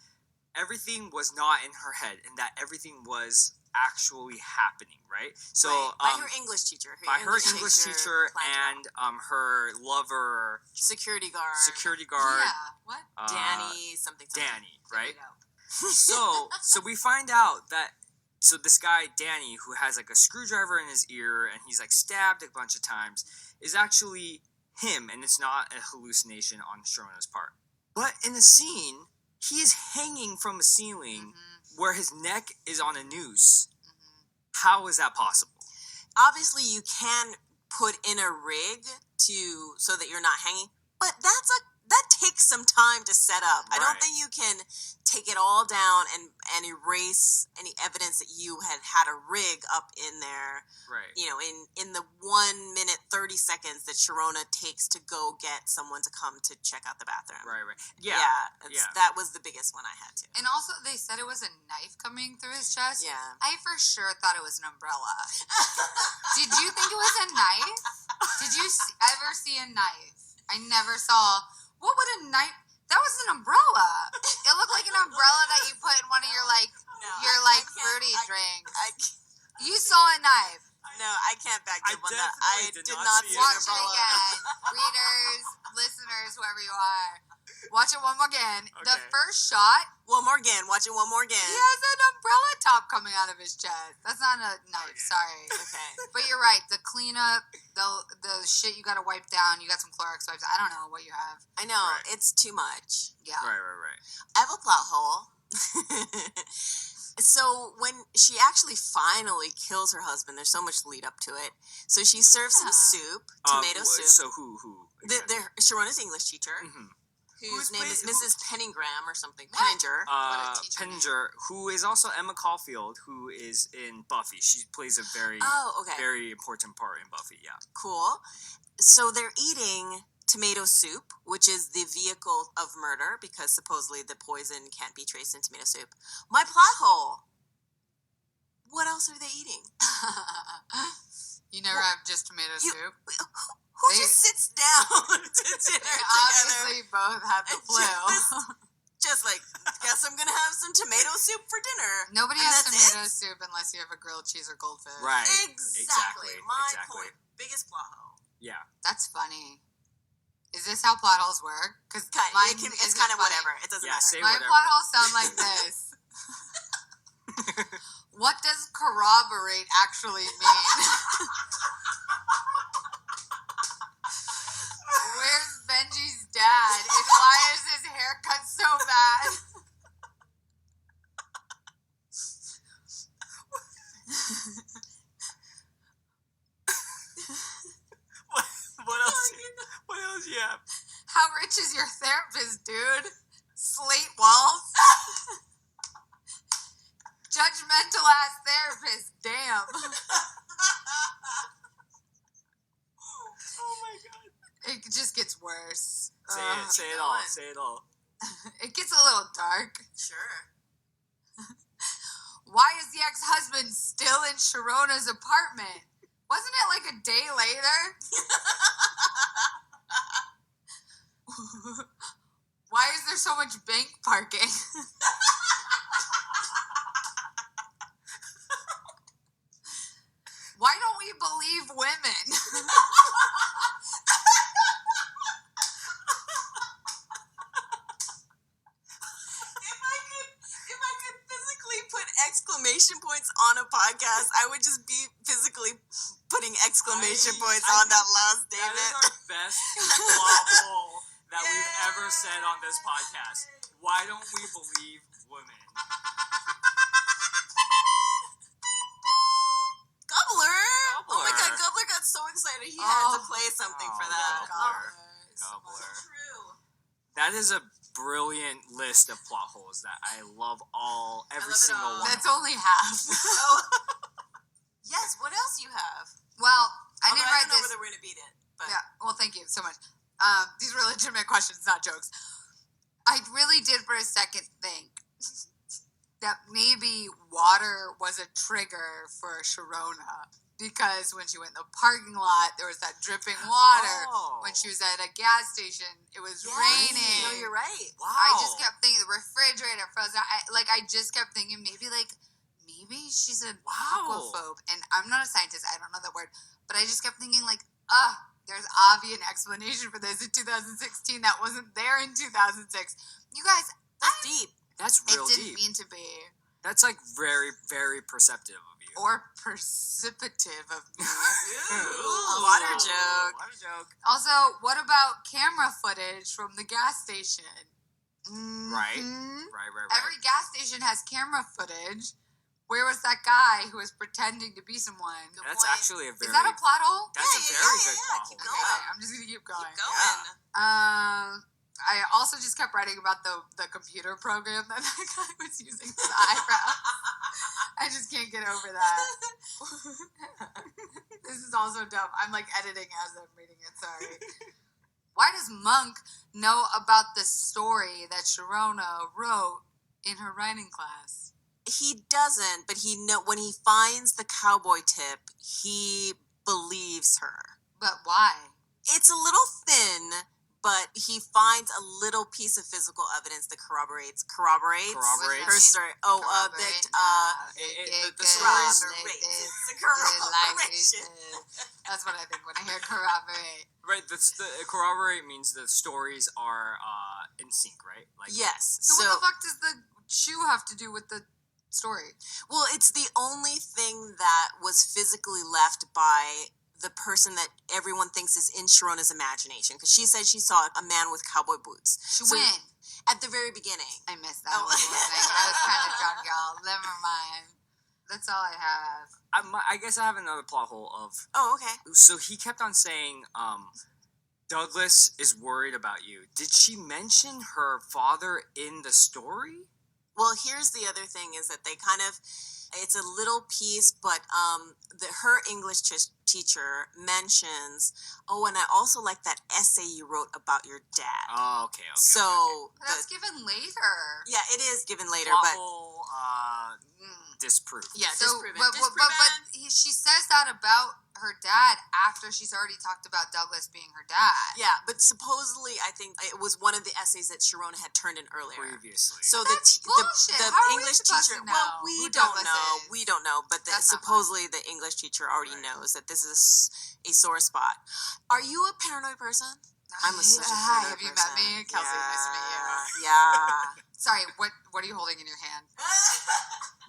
everything was not in her head, and that everything was actually happening, right? So by her English teacher. Her English teacher and her lover, security guard. Yeah. What? Danny something. Danny, right? So we find out that this guy Danny, who has like a screwdriver in his ear and he's like stabbed a bunch of times, is actually him, and it's not a hallucination on Sharona's part. But in the scene, he is hanging from a ceiling where his neck is on a noose. How is that possible? Obviously, you can put in a rig so that you're not hanging, but that takes some time to set up. I don't think you can take it all down and erase any evidence that you had a rig up in there. Right. You know, in the 1 minute 30 seconds that Sharona takes to go get someone to come to check out the bathroom. Right. Yeah. That was the biggest one I had to. And also, they said it was a knife coming through his chest. Yeah. I for sure thought it was an umbrella. Did you think it was a knife? Did you ever see a knife? I never saw. What would a knife? That was an umbrella. It looked like an umbrella that you put in one of your fruity drinks. You saw a knife. No, I can't back up on that. I did not see an Watch it umbrella. again. Readers, listeners, whoever you are. Watch it one more again. Okay. The first shot. One more again. Watch it one more again. He has an umbrella top coming out of his chest. That's not a knife. Okay. Sorry. Okay. But you're right. The cleanup, the shit you got to wipe down. You got some Clorox wipes. I don't know what you have. I know. Right. It's too much. Yeah. Right. I have a plot hole. So when she actually finally kills her husband, there's so much lead up to it. So she serves him soup, tomato soup. So who? Exactly. Sharona's English teacher, whose name is Mrs. Penningham or something. Penninger. What a teacher Penninger, who is also Emma Caulfield, who is in Buffy. She plays a very important part in Buffy. Yeah. Cool. So they're eating tomato soup, which is the vehicle of murder because supposedly the poison can't be traced in tomato soup. My plot hole. What else are they eating? You never have just tomato soup. Who just sits down to dinner together? Obviously, both have the flu. Just like, guess I'm gonna have some tomato soup for dinner. Nobody has tomato soup unless you have a grilled cheese or goldfish. Right. Exactly. My point. Biggest plot hole. Yeah. That's funny. Is this how plot holes work? Because it's kind of whatever. It doesn't matter. My plot holes sound like this. What does corroborate actually mean? Where's Benji's dad? And why is his haircut so bad? What else do you have? How rich is your therapist, dude? Slate walls? Judgmental ass therapist, damn. Oh my god. It just gets worse. Say it all. Say it all. It gets a little dark. Sure. Why is the ex-husband still in Sharona's apartment? Wasn't it like a day later? Why is there so much bank parking? Why don't we believe women? If I could physically put exclamation points on a podcast, I would just be physically putting exclamation points on that last statement. That is our best plot hole that we've ever said on this podcast. Why don't we believe women? Gobbler! Oh my god, Gobbler got so excited he had to play something for that. Gobbler. True. That is a brilliant list of plot holes that I love every single one. That's only half. Yes, what else you have? Well, I didn't write I don't know this. whether we're gonna beat it. But. Yeah, well, thank you so much. These were legitimate questions, not jokes. I really did for a second think that maybe water was a trigger for Sharona. Because when she went in the parking lot, there was that dripping water. Oh. When she was at a gas station, it was raining. No, you're right. Wow. I just kept thinking the refrigerator frozen. I just kept thinking maybe she's an aquaphobe. And I'm not a scientist. I don't know that word. But I just kept thinking there's obvious explanation for this in 2016 that wasn't there in 2006. You guys, That's deep. That's real it didn't deep. mean to be. That's like very, very perceptive of you. Or precipitative of me. Ooh, water joke. Water joke. Also, what about camera footage from the gas station? Right. Mhm. Right. Every gas station has camera footage. Where was that guy who was pretending to be someone? That's actually a very... Is that a plot hole? That's a very good plot Keep hole. going. Okay, I'm just going to keep going. Keep going. Yeah. I also just kept writing about the computer program that guy was using for the eyebrows. I just can't get over that. This is also dumb. I'm like editing as I'm reading it. Sorry. Why does Monk know about the story that Sharona wrote in her writing class? He doesn't, but when he finds the cowboy tip, he believes her. But why? It's a little thin, but he finds a little piece of physical evidence that corroborates her story. Oh, the stories corroborate. It's the corroboration. That's what I think when I hear corroborate. Right, corroborate means the stories are in sync, right? Like, yes. So what the fuck does the shoe have to do with the story? Well, it's the only thing that was physically left by the person that everyone thinks is in Sharona's imagination, because she said she saw a man with cowboy boots. When? At the very beginning. I missed that. I was kind of drunk, y'all. Never mind. That's all I have. I guess I have another plot hole of... Oh, okay. So he kept on saying, Douglas is worried about you. Did she mention her father in the story? Well, here's the other thing is that they kind of... It's a little piece, but her English teacher mentions, oh, and I also like that essay you wrote about your dad. Oh, okay. So that's given later. Yeah, it is given later, but disproved. Yeah, so, disproven. But she says that about her dad after she's already talked about Douglas being her dad. Yeah, but supposedly I think it was one of the essays that Sharona had turned in earlier. Previously. So that's bullshit. the How English are we supposed teacher. to know Well, we who don't Douglas know. is? We don't know. But supposedly the English teacher already knows that this is a sore spot. Are you a paranoid person? I'm such a paranoid Have you person. met me? Kelsey, nice to meet you. Yeah. Sorry, what are you holding in your hand?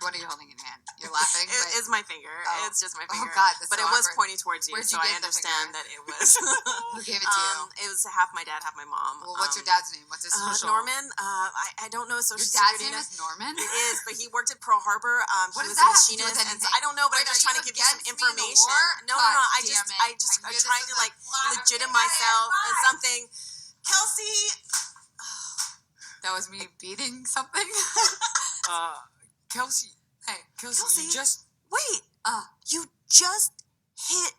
What are you holding in your hand? You're laughing? It's my finger. Oh. It's just my finger. Oh, God, that's but so it was awkward. pointing towards you, Where'd so you I get the understand finger? that it was... Who gave it to you? It was half my dad, half my mom. Well, what's your dad's name? What's his social? Norman. I don't know his social Your dad's security. name is Norman? It is, but he worked at Pearl Harbor. What He does was that a have to do machinist, with and anything? I don't know, but Wait, I'm just are trying to give you some against me in the information. war? No. God I'm damn it. trying to like legitimize myself and something. Kelsey. That was me beating something? Kelsey. Hey, Kelsey, you just... Wait. You just hit...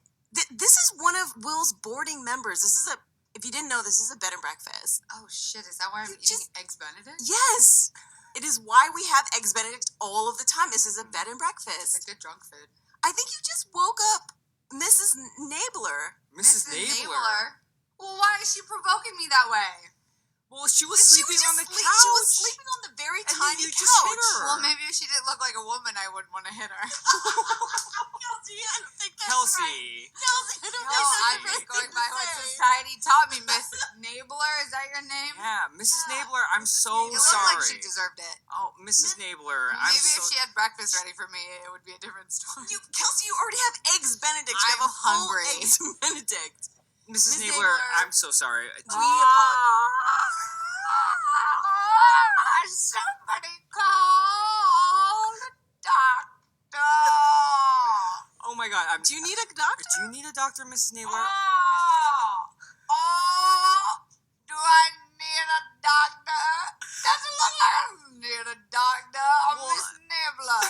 This is one of Will's boarding members. If you didn't know, this is a bed and breakfast. oh shit, is that why I'm eating Eggs Benedict? Yes. It is why we have Eggs Benedict all of the time. This is a bed and It's breakfast. a good drunk food. I think you just woke up Mrs. Nabler. Mrs. Nabler. Well, why is she provoking me that way? Well, she was She sleeping was on the just couch. She was sleeping on the very And then tiny you couch. just hit her. Well, maybe if she didn't look like a woman, I wouldn't want to hit her. Kelsey, I don't think that's Kelsey. right. Kelsey, I don't No, think I'm that's just going right by to what say. society taught me, Miss Nabler. Is that your name? Yeah, Mrs. Yeah, Nabler, I'm Mrs. so It Nabler. looked sorry. like she deserved it. Oh, Mrs. Nabler, I'm Maybe so... if she had breakfast ready for me, it would be a different story. Kelsey, you already have Eggs Benedict. You have I'm a full hungry. Eggs Benedict. Mrs. Miss Nabler, Nabler. I'm so sorry. We apologize. Somebody call the doctor. Oh my god, Do you need a doctor? Do you need a doctor, Mrs. Nabler? Do I need a doctor? Doesn't look like I need a doctor. I'm Well, Miss Nabler.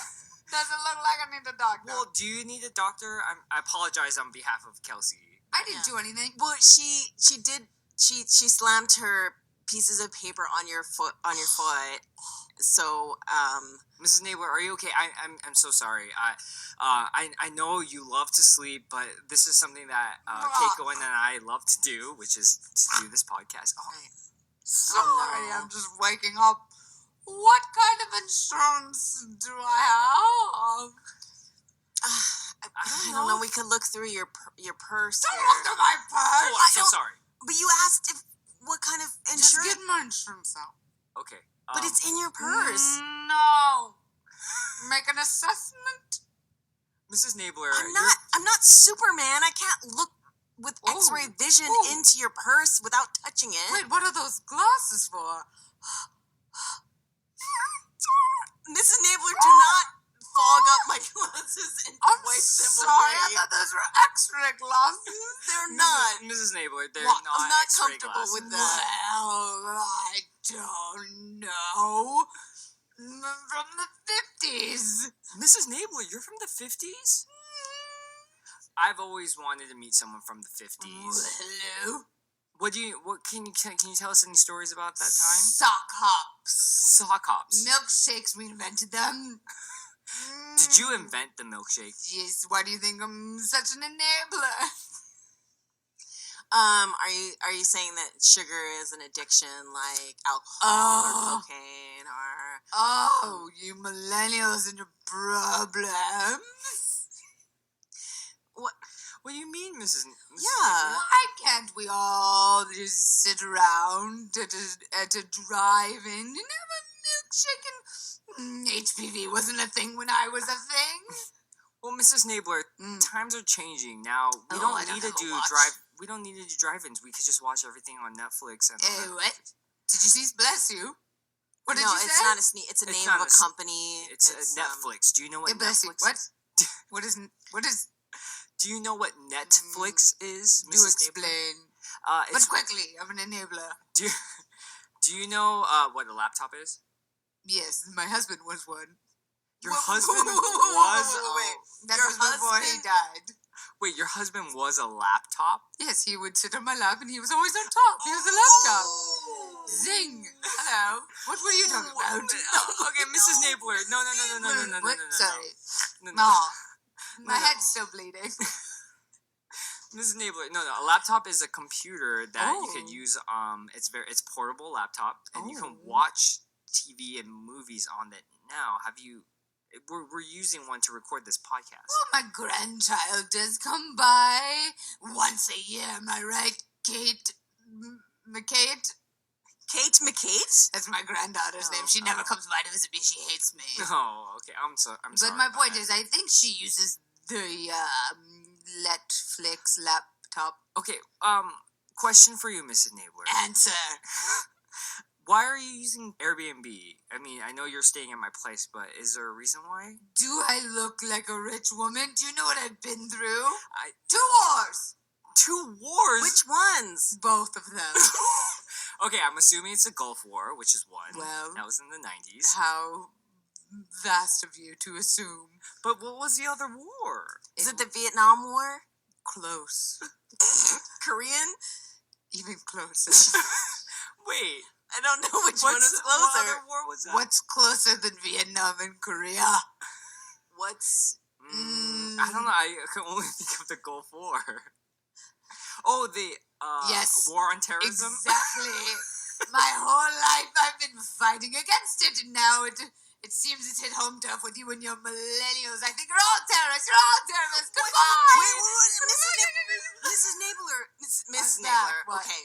Doesn't look like I need a doctor. Well, do you need a doctor? I apologize on behalf of Kelsey. I didn't do anything. Well, she did. She slammed her pieces of paper on your foot. So, Mrs. Nabler, are you okay? I'm so sorry. I know you love to sleep, but this is something that Keiko and I love to do, which is to do this podcast. Oh, Sorry, I'm just waking up. What kind of insurance do I have? I don't know. We could look through your purse. Don't here. look at my purse. oh I'm so sorry. But you asked what kind of Just insurance. get my insurance out. Okay. But it's in your purse. No. Make an assessment. Mrs. Nabler, I'm not Superman. I can't look with Oh. X-ray vision Oh. into your purse without touching it. Wait, what are those glasses for? Mrs. Nabler, do not fog Mrs. Nabler, they're Well, not I'm not X-ray comfortable glasses. with that. Well, I don't know. From the 50s. Mrs. Nabler, you're from the 50s? I've always wanted to meet someone from the 50s. Hello? What can you tell us any stories about that time? Sock hops. Sock hops. Milkshakes, we invented them. Did you invent the milkshake? Yes, why do you think I'm such an enabler? Are you saying that sugar is an addiction like alcohol or cocaine or? Oh, you millennials and your problems. What do you mean, Mrs. Yeah. Why can't we all just sit around at a drive-in and have a milkshake and HPV wasn't a thing when I was a thing? Well, Mrs. Nabler, times are changing now. We I don't don't need to have a do watch. We don't need to do drive-ins. We could just watch everything on Netflix and. What? Did you see? Bless you. What did No, you say? it's not a sneak. It's a It's name not of a a company. It's Netflix. Do you know what Bless you. Netflix? What? What is? Do you know what Netflix is, Do Mrs. Nabler? explain. But It's, quickly, I'm an enabler. do you know what a laptop is? Yes, my husband was one. Your Whoa, husband whoa, whoa, whoa, was. whoa, wait. That Your was before he husband- died. Wait, your husband was a laptop? Yes, he would sit on my lap and he was always on top. He was a laptop. Oh. Zing! Hello. What were you talking about? Okay, Mrs. Nabler. No. What? Sorry. No. No. My No. head's still bleeding. Mrs. Nabler, no. A laptop is a computer that you Oh. could use. It's portable laptop, and you can Oh. watch TV and movies on it. Now, we're using one to record this podcast. Well, my grandchild does come by once a year, am I right, Kate? McKate? Kate McKate? That's my granddaughter's name. She never comes by to visit me. She hates me. Oh, okay. I'm sorry. But my about point that. is, I think she uses the Netflix laptop. Okay. Question for you, Mrs. Nabler. Answer. Why are you using Airbnb? I mean, I know you're staying at my place, but is there a reason why? Do I look like a rich woman? Do you know what I've been through? I 2 wars. 2 wars. Which ones? Both of them. Okay, I'm assuming it's the Gulf War, which is one. Well, that was in the 90s. how vast of you to assume. But what was the other war? Is it the Vietnam War? Close. Korean? Even closer. Wait, I don't know which one is what closer. other war was that? What's closer than Vietnam and Korea? What's I don't know. I can only think of the Gulf War. Oh, the Yes, war on terrorism. Exactly. My whole life I've been fighting against it, and now it seems it's hit home tough with you and your millennials. I think you're all terrorists. You're all terrorists. Goodbye. Wait, Mrs. Nabler, Miss I'm back. Nabler. What? Okay,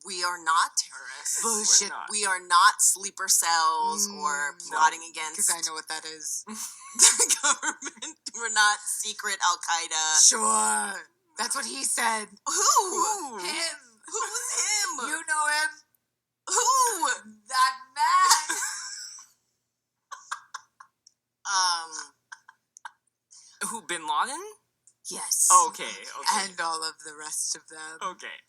we are not terrorists. Bullshit. not. We are not sleeper cells or plotting against Because I know what that is. the government. We're not secret Al Qaeda. Sure. That's what he said. Who? Him. Who's him? You know him. Who? That man. Who? Bin Laden? Yes. Oh, okay. And all of the rest of them. Okay.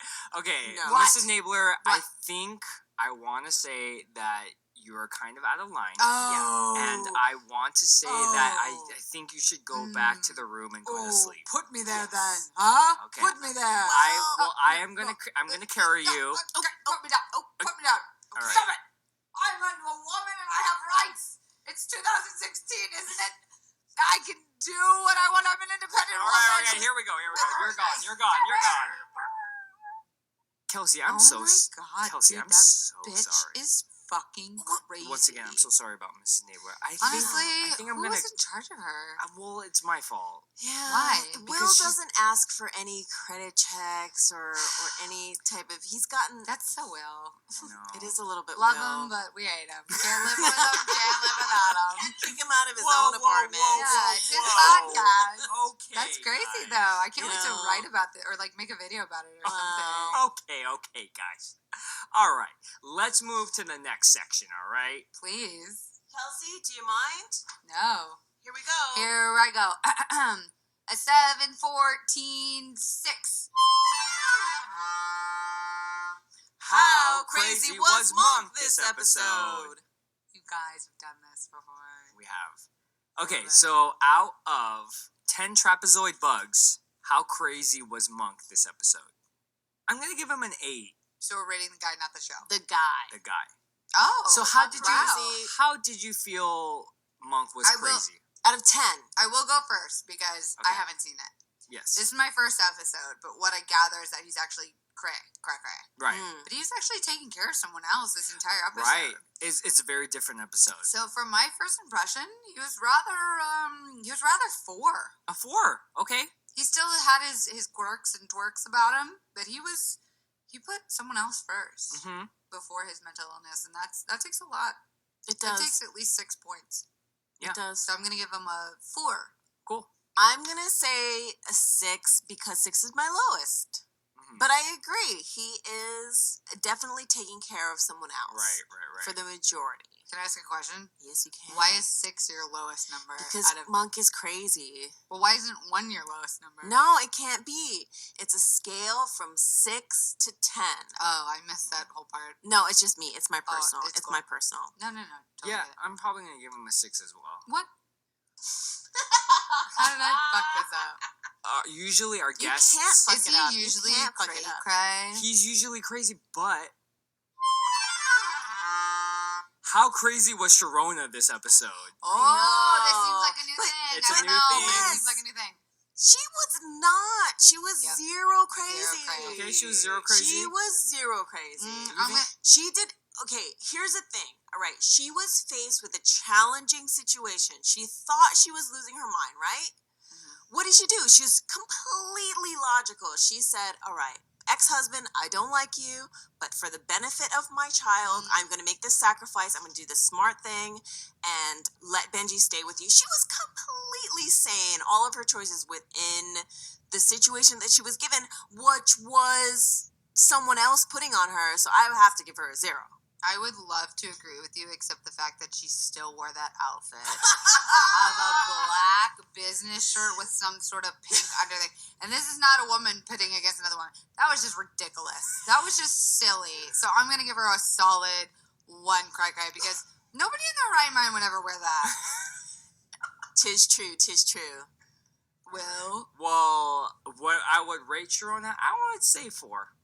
No. What? Mrs. Nabler, I What? think I want to say that you're kind of out of line. Oh. And I want to say that I Oh. think you should go back to the room and go to sleep. Put me there Yes. then, huh? Okay. Put me there. I'm gonna carry you. Okay, put me down. Put me down. All right. Stop it. I'm a woman and I have rights. It's 2016, isn't it? I can do what I want. I'm an independent All woman. right, here we go. You're gone. Kelsey, I'm oh so my God, Kelsey, dude, I'm that so bitch sorry. is fucking crazy. Once again, I'm so sorry about Mrs. Nabler. I Honestly, think I'm who gonna. was in charge of her? Well, it's my fault. Yeah. Why? Will Because she's- doesn't ask for any credit checks or any type of. He's gotten. That's so Will. No. It is a little bit. Love Will. him, but we hate him. Can't live with him. Can't live without him. Kick him out of his Whoa, own apartment. Yeah, it's his whoa. podcast. Okay. That's crazy, guys. though. I can't wait to Yeah. write about it or like make a video about it or something. Wow. Okay, guys. All right, let's move to the next section. All right. Please. Kelsey, do you mind? No. Here we go. Here I go. a 7-14-6. How crazy was Monk this episode? You guys have done this before. We have. Okay, so out of 10 trapezoid bugs, how crazy was Monk this episode? I'm going to give him an 8. So we're rating the guy, not the show. The guy. The guy. Oh. So how did you feel Monk was crazy? Out of 10. I will go first because I haven't seen it. Yes. This is my first episode, but what I gather is that he's actually cray. Right. But he's actually taking care of someone else this entire episode. Right. It's a very different episode. So from my first impression, he was rather 4. A 4. Okay. He still had his quirks and twerks about him, but he put someone else first before his mental illness, and that takes a lot. It does. That takes at least 6 points. Yeah. It does. So I'm gonna give him a 4. Cool. I'm going to say a 6 because 6 is my lowest. But I agree. He is definitely taking care of someone else. Right. For the majority. Can I ask a question? Yes, you can. Why is 6 your lowest number? Because Monk is crazy. Well, why isn't 1 your lowest number? No, it can't be. It's a scale from 6 to 10. Oh, I missed that whole part. No, it's just me. It's my personal. it's it's cool. my personal. No. Totally Yeah, good. I'm probably going to give him a 6 as well. What? How did I fuck this up? Usually our You guests... can't fuck Is it he up. usually You can't fuck it up. cray? He's usually crazy, but... How crazy was Sharona this episode? Oh, this seems like a new thing. It's I a don't new know. thing. It seems like a new thing. She was not. She was zero crazy. crazy. Okay, she was zero crazy. She was zero crazy. I'm She did. Okay, here's the thing. All right, she was faced with a challenging situation. She thought she was losing her mind, right? What did she do? She was completely logical. She said, all right, ex-husband, I don't like you, but for the benefit of my child, I'm going to make this sacrifice. I'm going to do the smart thing and let Benji stay with you. She was completely sane. All of her choices within the situation that she was given, which was someone else putting on her. So I would have to give her a 0. I would love to agree with you, except the fact that she still wore that outfit of a black business shirt with some sort of pink underthing. And this is not a woman pitting against another woman. That was just ridiculous. That was just silly. So I'm going to give her a solid 1 cry because nobody in their right mind would ever wear that. Tis true. Will? Well, what I would rate Sharona, I would say 4.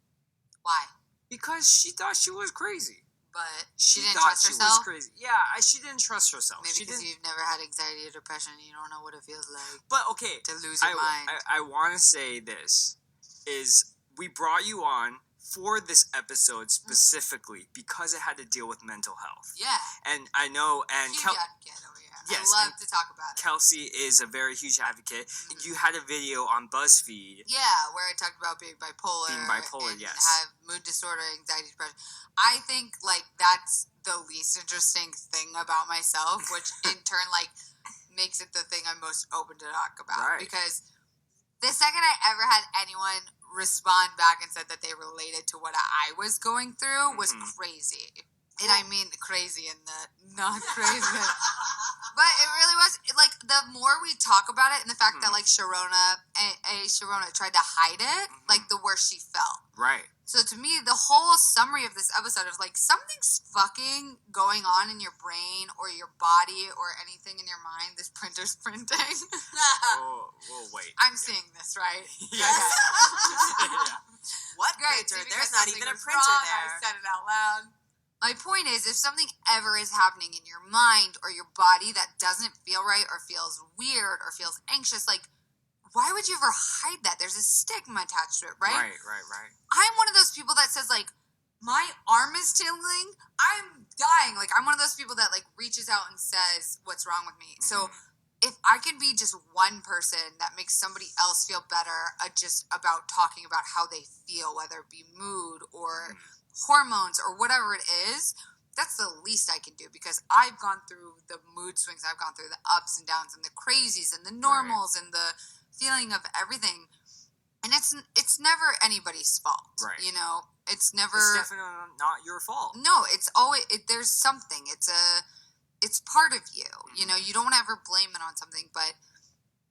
Why? Because she thought she was crazy. But She didn't thought trust she herself? was crazy. Yeah, she didn't trust herself. Maybe She because didn't. you've never had anxiety or depression and you don't know what it feels like But okay, to lose your mind. I want to say this is we brought you on for this episode specifically because it had to deal with mental health. Yeah. And I know, and Huge advocate over here. Yes, I love and to talk about it. Kelsey is a very huge advocate. You had a video on Buzzfeed. Yeah, where I talked about being bipolar. And yes. have mood disorder, anxiety, depression. I think, that's the least interesting thing about myself, which in turn, makes it the thing I'm most open to talk about. Right. Because the second I ever had anyone respond back and said that they related to what I was going through was crazy. And I mean crazy in the not crazy. But it really was, the more we talk about it and the fact that, Sharona tried to hide it, the worse she felt. Right. So to me, the whole summary of this episode is, something's fucking going on in your brain or your body or anything in your mind. This printer's printing. Oh, wait. I'm seeing this, right? Yes. Okay. What Great. printer? See, There's because not even a something was printer wrong, there. I said it out loud. My point is, if something ever is happening in your mind or your body that doesn't feel right or feels weird or feels anxious, why would you ever hide that? There's a stigma attached to it, right? Right. I'm one of those people that says, my arm is tingling, I'm dying. I'm one of those people that, reaches out and says what's wrong with me. So if I can be just one person that makes somebody else feel better just about talking about how they feel, whether it be mood or hormones or whatever it is, that's the least I can do because I've gone through the mood swings, I've gone through the ups and downs and the crazies and the normals and the feeling of everything, and it's never anybody's fault, right? It's never. It's definitely not your fault. No, it's always there's something. It's part of you. You don't want to ever blame it on something, but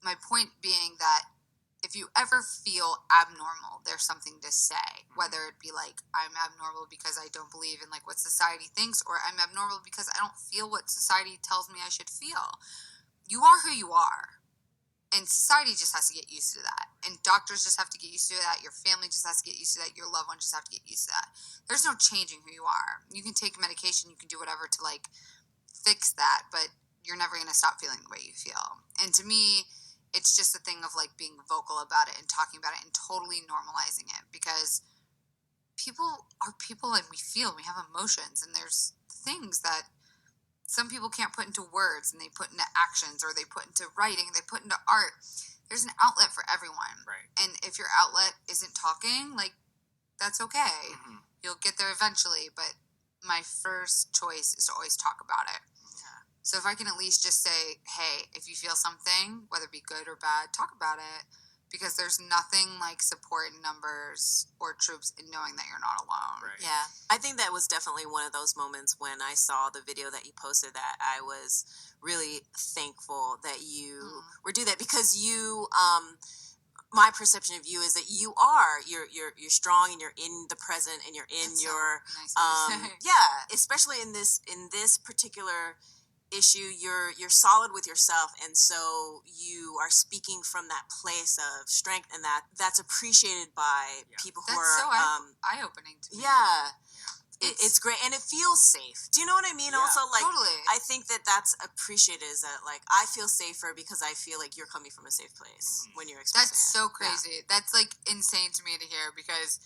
my point being that if you ever feel abnormal, there's something to say, whether it be like, I'm abnormal because I don't believe in like what society thinks, or I'm abnormal because I don't feel what society tells me I should feel. You are who you are. And society just has to get used to that. And doctors just have to get used to that. Your family just has to get used to that. Your loved ones just have to get used to that. There's no changing who you are. You can take medication, you can do whatever to like fix that, but you're never going to stop feeling the way you feel. And to me, it's just a thing of like being vocal about it and talking about it and totally normalizing it, because people are people and we feel, we have emotions, and there's things that some people can't put into words and they put into actions, or they put into writing, they put into art. There's an outlet for everyone. Right. And if your outlet isn't talking, like, that's okay. Mm-hmm. You'll get there eventually, but my first choice is to always talk about it. So if I can at least just say, hey, if you feel something, whether it be good or bad, talk about it. Because there's nothing like support in numbers or troops in knowing that you're not alone. Right. Yeah. I think that was definitely one of those moments when I saw the video that you posted that I was really thankful that you were doing that, because you, my perception of you is that you're strong, and you're in the present, and you're in That's your, so nice of you to say. yeah, especially in this particular issue, you're solid with yourself, and so you are speaking from that place of strength, and that's appreciated by people who That's are so eye-opening to me. yeah. It's great, and it feels safe. Do you know what I mean? Yeah, also, like, totally. I think that's appreciated, is that like I feel safer because I feel like you're coming from a safe place when you're expressing That's it. so crazy. That's like insane to me to hear, because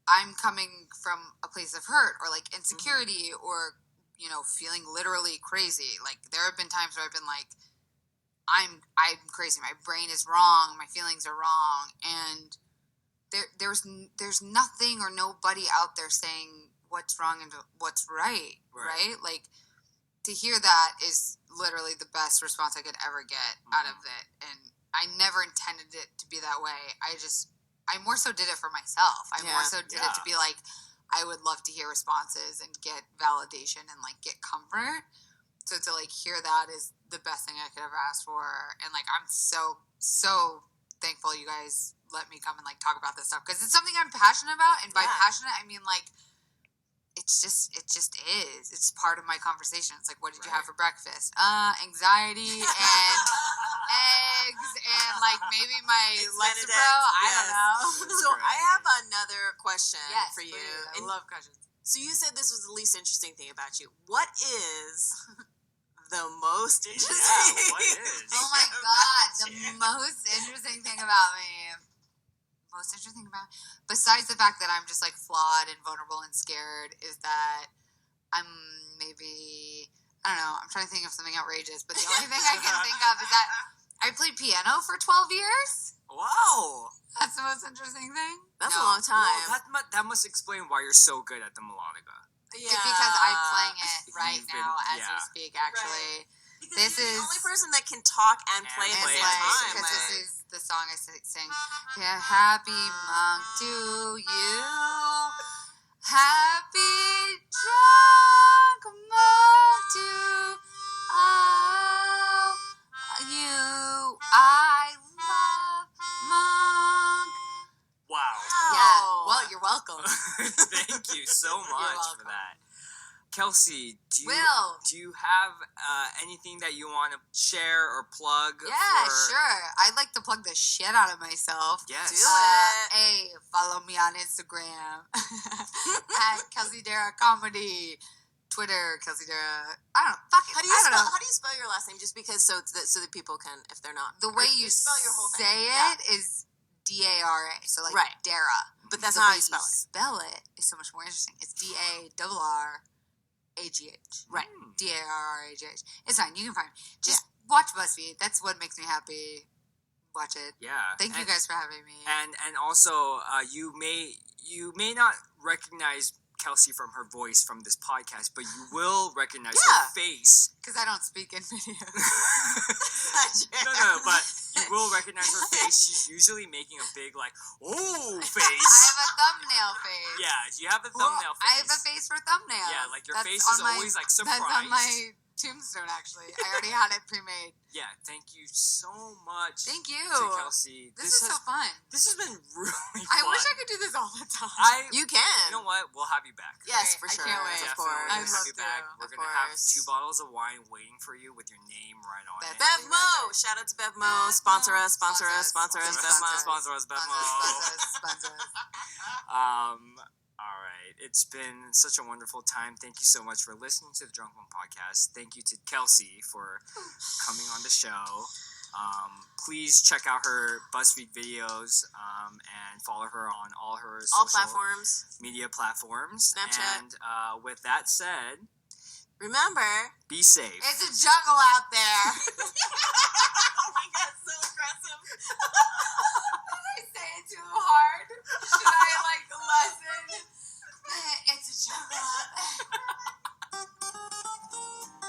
I'm coming from a place of hurt or like insecurity or, you know, feeling literally crazy. Like, there have been times where I've been like, I'm crazy. My brain is wrong. My feelings are wrong. And there's nothing or nobody out there saying what's wrong and what's right. Like, to hear that is literally the best response I could ever get out of it. And I never intended it to be that way. I more so did it for myself. I more so did it to be like, I would love to hear responses and get validation and like get comfort. So to like hear that is the best thing I could ever ask for. And like, I'm so thankful you guys let me come and like talk about this stuff, because it's something I'm passionate about. And by passionate, I mean like, it just is. It's part of my conversation. It's like, what did you have for breakfast? Anxiety and eggs and like maybe my Lexapro. I don't know. So I have another question for you. Please. I love questions. So you said this was the least interesting thing about you. What is the most interesting? Yeah, what is? Oh my god, the most interesting thing about me. Most interesting about, besides the fact that I'm just like flawed and vulnerable and scared, is that I'm maybe, I don't know, I'm trying to think of something outrageous, but the only thing I can think of is that I played piano for 12 years. Wow. That's the most interesting thing. That's a long time. Well, that must explain why you're so good at the melodica. Yeah. Because I'm playing it right You've been- now as yeah. we speak, actually. Because This you're is the only person that can talk and play at the play same at the time. same because time. this is the song I sing. Yeah, happy monk to you. Happy drunk monk to all you. I love monk. Wow. Yeah, well, you're welcome. Thank you so much for welcome. that. Kelsey, do you have anything that you want to share or plug? Yeah, sure. I'd like to plug the shit out of myself. Yes. Do it. Hey, follow me on Instagram at Kelsey Darragh Comedy. Twitter, Kelsey Darragh. I don't know. Fuck it. How do you spell your last name? Just because so that people can, if they're not. The way or you spell your whole thing. say Yeah. it is Dara. So like Right. Darragh. But that's The not how way you spell it. Spell it is so much more interesting. It's Darragh. Right. Darragh. It's fine. You can find it. Just watch BuzzFeed. That's what makes me happy. Watch it. Yeah. Thank you guys for having me. And also, you may not recognize Kelsey from her voice from this podcast, but you will recognize her face. Because I don't speak in video. No, but you will recognize her face. She's usually making a big like, oh, face. I have a thumbnail face. Yeah, you have a thumbnail face. I have a face for thumbnails. Yeah, like your That's face on is always like That's surprised. on my tombstone, actually. I already had it pre-made. Yeah, thank you so much. Thank you. To Kelsey. This is so fun. This has been really fun. I wish I could do this all the time. You can. You know what? We'll have you back. Yes, Great. for sure. I can't wait. Of Definitely course. I'd have you back. We're going to have 2 bottles of wine waiting for you with your name right on it. Bev Mo. Shout out to Bev Mo. Sponsor us, Bev Mo. Sponsor us, Bev Mo. Sponsor us. All right. It's been such a wonderful time. Thank you so much for listening to the Drunk Monk Podcast. Thank you to Kelsey for coming on the show. Please check out her BuzzFeed videos and follow her on all her All social platforms. media platforms. Snapchat. And with that said, remember, be safe. It's a jungle out there. oh my god, so aggressive. Did I say it too hard? Should I lessen? It's a jungle out there.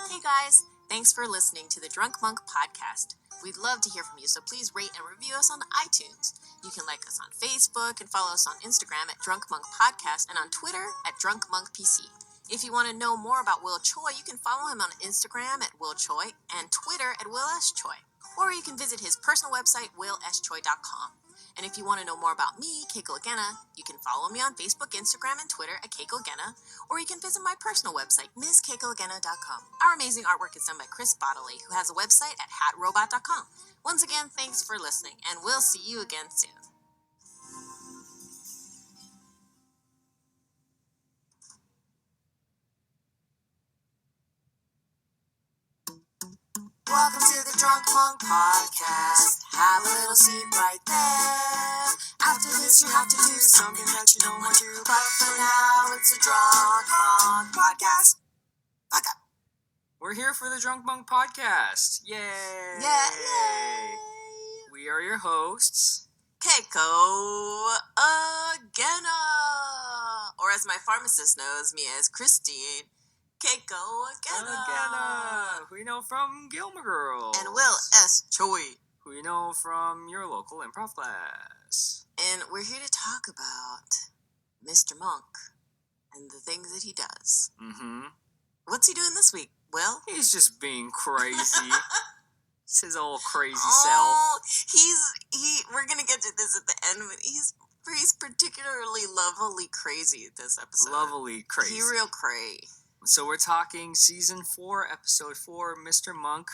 Hey guys, thanks for listening to the Drunk Monk Podcast. We'd love to hear from you, so please rate and review us on iTunes. You can like us on Facebook and follow us on Instagram at Drunk Monk Podcast and on Twitter at Drunk Monk PC. If you want to know more about Will Choi, you can follow him on Instagram at Will Choi and Twitter at Will S. Choi. Or you can visit his personal website, willschoi.com. And if you want to know more about me, Keiko Darragh, you can follow me on Facebook, Instagram, and Twitter at Keiko Darragh, or you can visit my personal website, MsKeikoDarragh.com. Our amazing artwork is done by Chris Bodley, who has a website at hatrobot.com. Once again, thanks for listening, and we'll see you again soon. Welcome to the Drunk Monk Podcast. Have a little seat right there. After this, you have to do something that you don't want to, but for now, it's a Drunk Monk Podcast. Fuck up. We're here for the Drunk Monk Podcast. Yay! Yay! We are your hosts. Keiko again, or as my pharmacist knows me as Christine, Keiko again, Who you know from Gilmore Girls. and Will S. Choi. Who you know from your local improv class. And we're here to talk about Mr. Monk and the things that he does. Mm-hmm. What's he doing this week, Will? He's just being crazy. It's his old crazy self. Oh, we're gonna get to this at the end, but he's particularly lovely crazy this episode. Lovely crazy. He real cray. So we're talking season 4, episode 4. Mr. Monk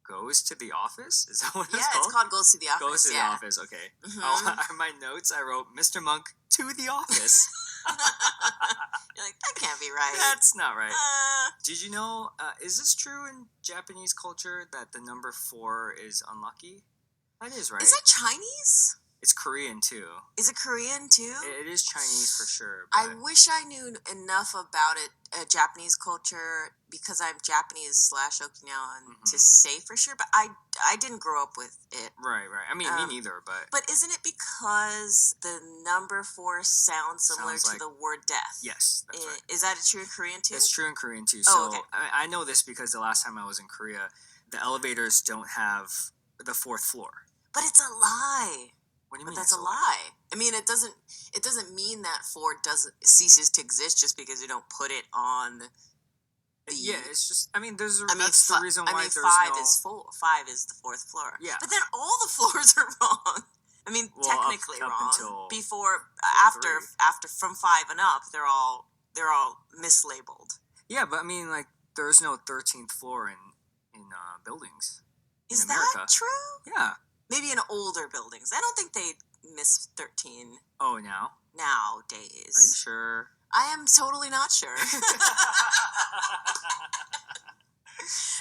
goes to the office. Is that what it's called? It's called Goes to the Office. Goes to the office. Okay. Mhm. On my notes, I wrote Mr. Monk to the office. You're like, that can't be right. That's not right. Did you know? Is this true in Japanese culture that the number 4 is unlucky? That is right. Is that Chinese? It's Korean too. Is it Korean too? It is Chinese for sure. I But wish I knew enough about it, Japanese culture, because I'm Japanese / Okinawan to say for sure. But I didn't grow up with it. right. I mean, me neither. But isn't it because the number 4 sounds similar Sounds to like- the word death? Yes, that's right. Is that true in Korean too? It's true in Korean too. Oh, So okay. I know this because the last time I was in Korea, the elevators don't have the 4th floor. But it's a lie. What do you But mean? that's it's a lie. I mean, it doesn't mean that 4 ceases to exist just because you don't put it on the. Yeah, it's just. I mean, that's the reason I why mean, there's 5 no. is 5 is the 4th floor. Yeah. But then all the floors are wrong. I mean, Well, technically up wrong. until Before, after from 5 and up, they're all mislabeled. Yeah, but I mean, like, there's no 13th floor in buildings. Is in America. that true? Yeah. Maybe in older buildings. I don't think they miss 13 Oh, now? nowadays. Are you sure? I am totally not sure.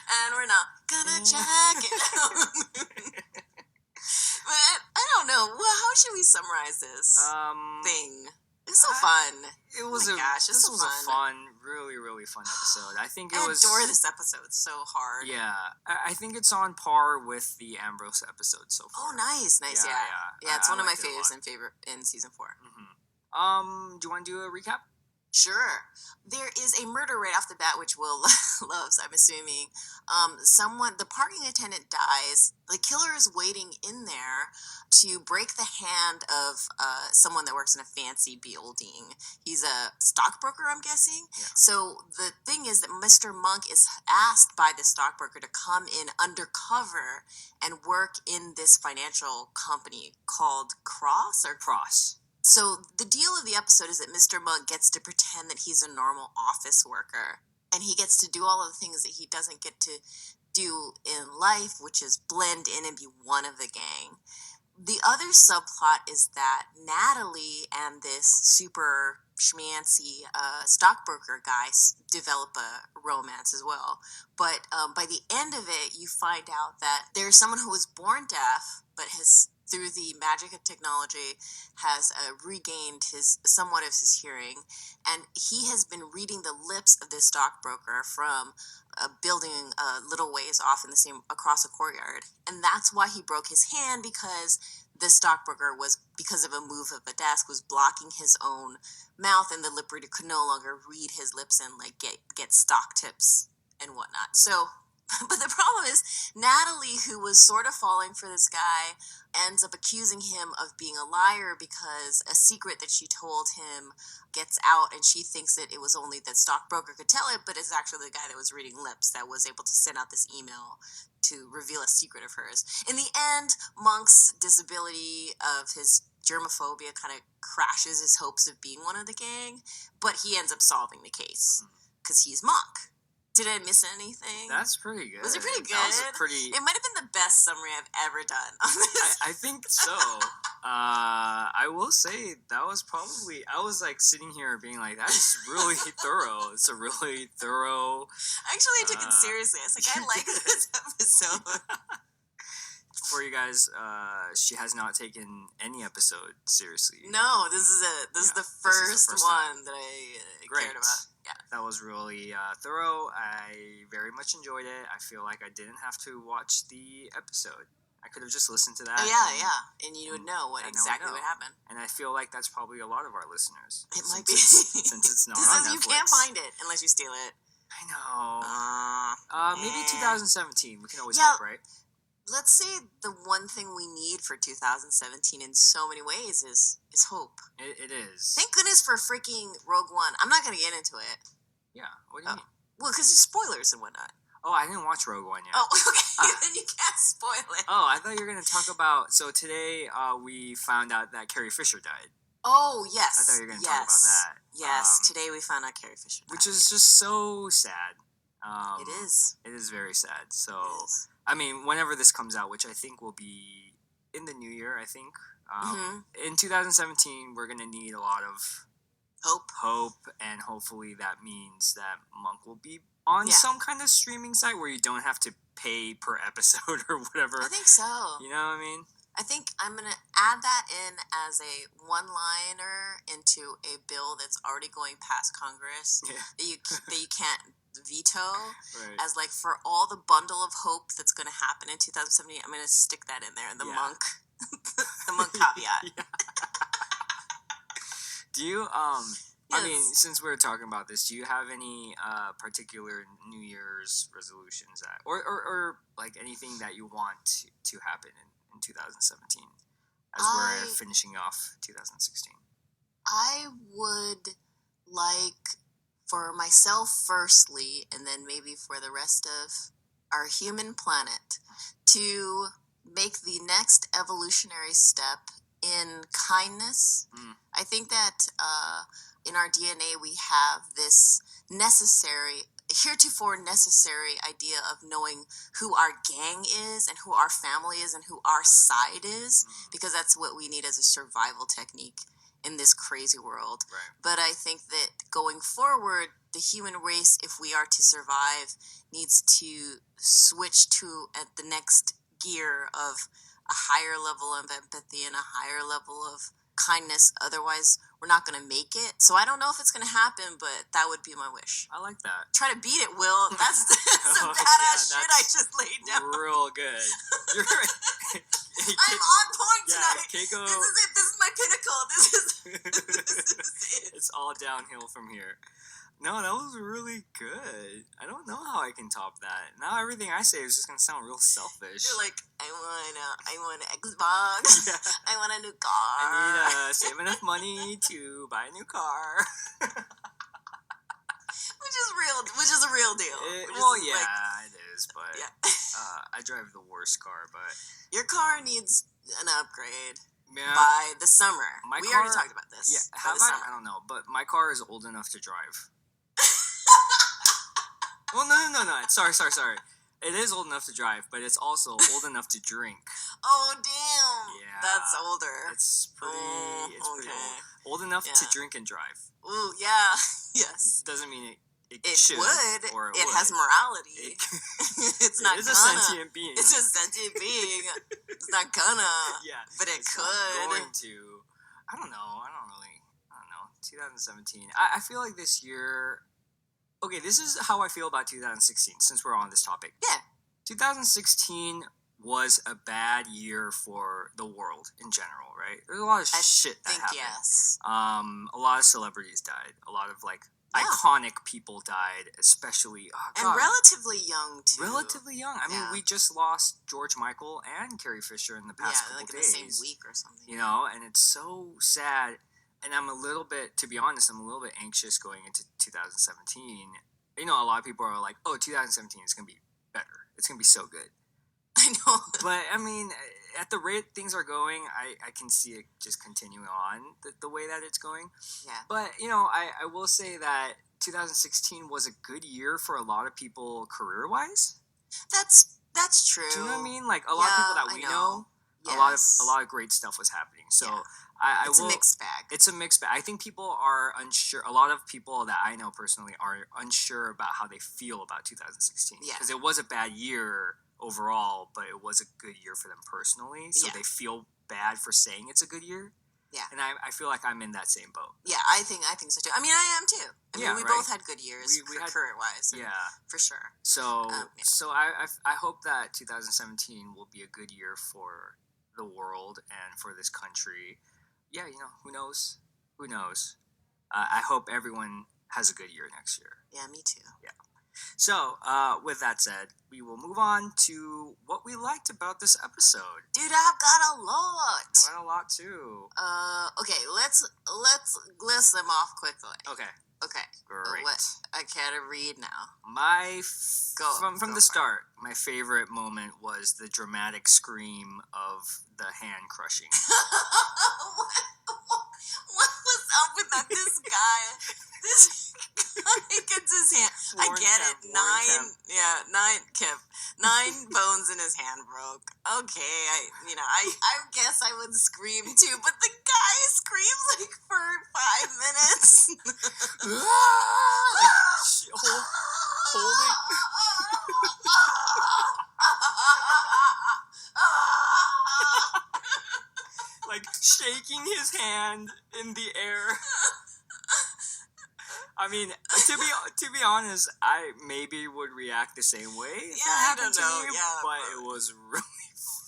And we're not gonna check it out. But I don't know. Well, how should we summarize this thing? It's so fun. It was Oh my gosh, it's this so was fun. a fun, really, really fun episode. I think it I was. adore this episode so hard. Yeah, I think it's on par with the Ambrose episode so far. Oh, nice. Yeah, Yeah, it's I one of my liked it a faves lot. in season 4. Do you want to do a recap? Sure. There is a murder right off the bat, which Will loves, I'm assuming. The parking attendant dies. The killer is waiting in there to break the hand of someone that works in a fancy building. He's a stockbroker, I'm guessing. Yeah. So the thing is that Mr. Monk is asked by the stockbroker to come in undercover and work in this financial company called Cross. So the deal of the episode is that Mr. Monk gets to pretend that he's a normal office worker, and he gets to do all of the things that he doesn't get to do in life, which is blend in and be one of the gang. The other subplot is that Natalie and this super schmancy stockbroker guy develop a romance as well. But by the end of it, you find out that there's someone who was born deaf, but has, through the magic of technology, has regained somewhat of his hearing, and he has been reading the lips of this stockbroker from a building a little ways off across a courtyard, and that's why he broke his hand, because the stockbroker was, because of a move of a desk, was blocking his own mouth, and the lip reader could no longer read his lips and like get stock tips and whatnot. So. But the problem is, Natalie, who was sort of falling for this guy, ends up accusing him of being a liar because a secret that she told him gets out, and she thinks that it was only that stockbroker could tell it, but it's actually the guy that was reading lips that was able to send out this email to reveal a secret of hers. In the end, Monk's disability of his germophobia kind of crashes his hopes of being one of the gang, but he ends up solving the case because he's Monk. Did I miss anything? That's pretty good. Was it pretty good? That was It might have been the best summary I've ever done on this. I think so. I will say that was probably. I was like sitting here being like, "That is really thorough. It's a really thorough." Actually, I took it seriously. I was like, I like this episode. For you guys, she has not taken any episode seriously. No, this is the first one that I cared about. Yeah. That was really thorough. I very much enjoyed it. I feel like I didn't have to watch the episode. I could have just listened to that. And you would know exactly what happened. And I feel like that's probably a lot of our listeners. It might be. Since it's not on Netflix. You can't find it unless you steal it. I know. Maybe 2017. We can always hope, right? Let's say the one thing we need for 2017 in so many ways is hope. It is. Thank goodness for freaking Rogue One. I'm not going to get into it. Yeah, what do you mean? Well, because there's spoilers and whatnot. Oh, I didn't watch Rogue One yet. Oh, okay. Then you can't spoil it. Oh, I thought you were going to talk about... So today we found out that Carrie Fisher died. Oh, yes. I thought you were going to talk about that. Yes, today we found out Carrie Fisher died. Which is just so sad. It is. It is very sad. So, I mean, whenever this comes out, which I think will be in the new year, I think. In 2017, we're going to need a lot of hope, and hopefully that means that Monk will be on some kind of streaming site where you don't have to pay per episode or whatever. I think so. You know what I mean? I think I'm going to add that in as a one-liner into a bill that's already going past Congress that you can't veto, as like for all the bundle of hope that's going to happen in 2017. I'm going to stick that in there, the Monk caveat. Do you I mean, since we're talking about this, do you have any particular New Year's resolutions or like anything that you want to happen in 2017 as we're finishing off 2016? I would like, for myself firstly, and then maybe for the rest of our human planet, to make the next evolutionary step in kindness. I think that in our DNA we have this heretofore necessary idea of knowing who our gang is and who our family is and who our side is, because that's what we need as a survival technique in this crazy world. But I think that going forward, the human race, if we are to survive, needs to switch to at the next gear of a higher level of empathy and a higher level of kindness. Otherwise, we're not going to make it. So I don't know if it's going to happen, but that would be my wish. I like that. Try to beat it, Will. That's some badass shit I just laid down. Real good. You're I'm on point tonight. Keiko, This is it. This is my my pinnacle. This is it. It's all downhill from here. No, that was really good. I don't know how I can top that. Now everything I say is just gonna sound real selfish. You're like, I want an Xbox. Yeah. I want a new car. I need to save enough money to buy a new car. Which is a real deal. It is, but Yeah. I drive the worst car, but Your car needs an upgrade yeah, by the summer. My We car- already talked about this. yeah, By the summer. I don't know, but my car is old enough to drive. Well, no. Sorry. It is old enough to drive, but it's also old enough to drink. Oh damn! Yeah. That's older. It's pretty okay. old. Old enough to Yeah. drink and drive. Ooh, yeah. Yes. Doesn't mean it It should. would. Or It would. has morality. It, It's not it is gonna. a sentient being. It's a sentient being. It's not gonna. Yeah. But it It's could. not going to. I don't know. 2017. I feel like this year. Okay, this is how I feel about 2016. Since we're on this topic. Yeah. 2016 was a bad year for the world in general, right? There's a lot of shit that think happened. yes. A lot of celebrities died. A lot of Yeah. iconic people died, especially And relatively young too. relatively young. I mean, Yeah. we just lost George Michael and Carrie Fisher in the past couple like in days. the same week or something. You know, and it's so sad. And I'm a little bit, to be honest, I'm a little bit anxious going into 2017. You know, a lot of people are like, "Oh, 2017 is gonna be better. It's gonna be so good." I know. But I mean, at the rate things are going, I can see it just continuing on the way that it's going. Yeah. But, you know, I will say that 2016 was a good year for a lot of people career-wise. That's true. Do you know what I mean? Like, a lot of people that I we know. know, Yes. a lot of great stuff was happening. So Yeah. I It's a mixed bag. It's a mixed bag. I think people are unsure. A lot of people that I know personally are unsure about how they feel about 2016. Yeah. Because it was a bad year overall, but it was a good year for them personally. So Yeah. they feel bad for saying it's a good year. Yeah. And I feel like I'm in that same boat. Yeah, I think so too. I mean, I am too. I mean, Yeah, we right? both had good years We had- career-wise. Yeah. For sure. So Yeah. so I hope that 2017 will be a good year for the world and for this country. Yeah, you know, who knows? Who knows? I hope everyone has a good year next year. Yeah, me too. So, with that said, we will move on to what we liked about this episode. Dude, I've got a I lot. got a lot too. Okay, let's list them off quickly. Okay, Okay. great. I gotta read now. From Go the for it. start, my favorite moment was the dramatic scream of the hand crushing. what was up with that? This guy gets his hand. I Warren get Kemp, it. Warren Kemp. 9 bones in his hand broke. Okay, I guess I would scream too, but the guy screams like for 5 minutes. Holding. Like shaking his hand in the air. I mean, to be honest, I maybe would react the same way if Yeah, that I happened don't to know, me, yeah, but but- it was really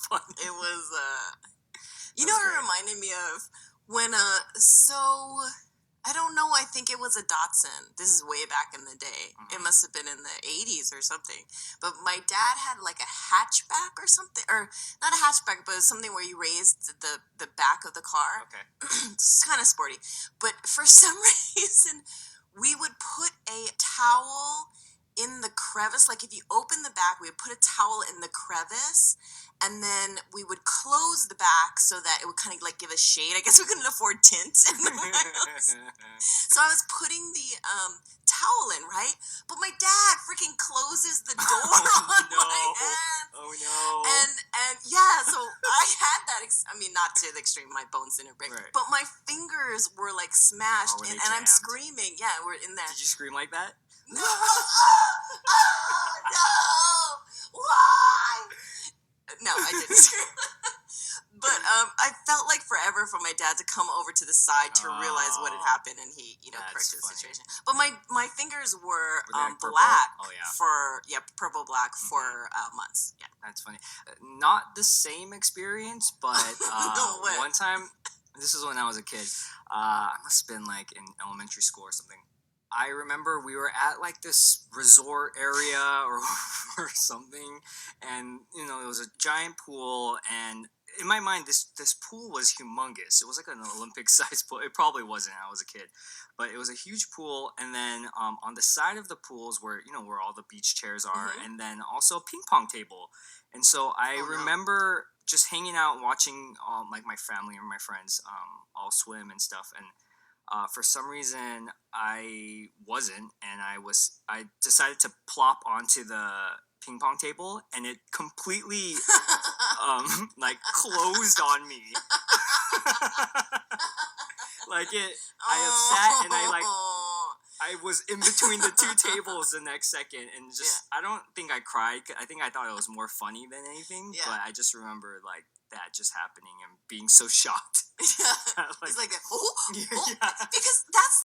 funny. It was you That know was what it great. reminded me of when I don't know, I think it was a Datsun. This is way back in the day. It Mhm. must have been in the 80s or something. But my dad had like a hatchback or something, or not a hatchback, but it was something where you raised the back of the car. Okay. It's kind of sporty. But for some reason, we would put a towel in the crevice. Like if you open the back, we would put a towel in the crevice, and then we would close the back so that it would kind of like give us shade. I guess we couldn't afford tint in the house. So I was putting the towel in, right? But my dad freaking closes the door on no. my hand. Oh no. And yeah, so I had that. I mean, not to the extreme. My bones didn't break, Right. but my fingers were like smashed, Oh, were they and I'm jammed? screaming. Yeah, we're in there. Did you scream like that? No! No! Why? No, I didn't scream. But I felt like forever for my dad to come over to the side to realize what had Oh. happened, and he, That's corrected the funny. situation. But my fingers were Were they like purple? black Oh, yeah. for purple black for months. Yeah. That's funny. Not the same experience, but No way. one time This is when I was a kid. I must have been like in elementary school or something. I remember we were at like this resort area or something, and it was a giant pool, and in my mind this pool was humongous. It was like an Olympic sized pool. It probably wasn't. I was a kid, but it was a huge pool, and then on the side of the pools where where all the beach chairs are, and then also a ping pong table. And so I remember just hanging out and watching like my family or my friends all swim and stuff, and for some reason I wasn't, and I decided to plop onto the ping pong table, and it completely like closed on me. I have sat and I was in between the two tables the next second, and just I don't think I cried. I think I thought it was more funny than anything, but I just remember like that just happening and being so shocked. Yeah, it's like that. Yeah. Because that's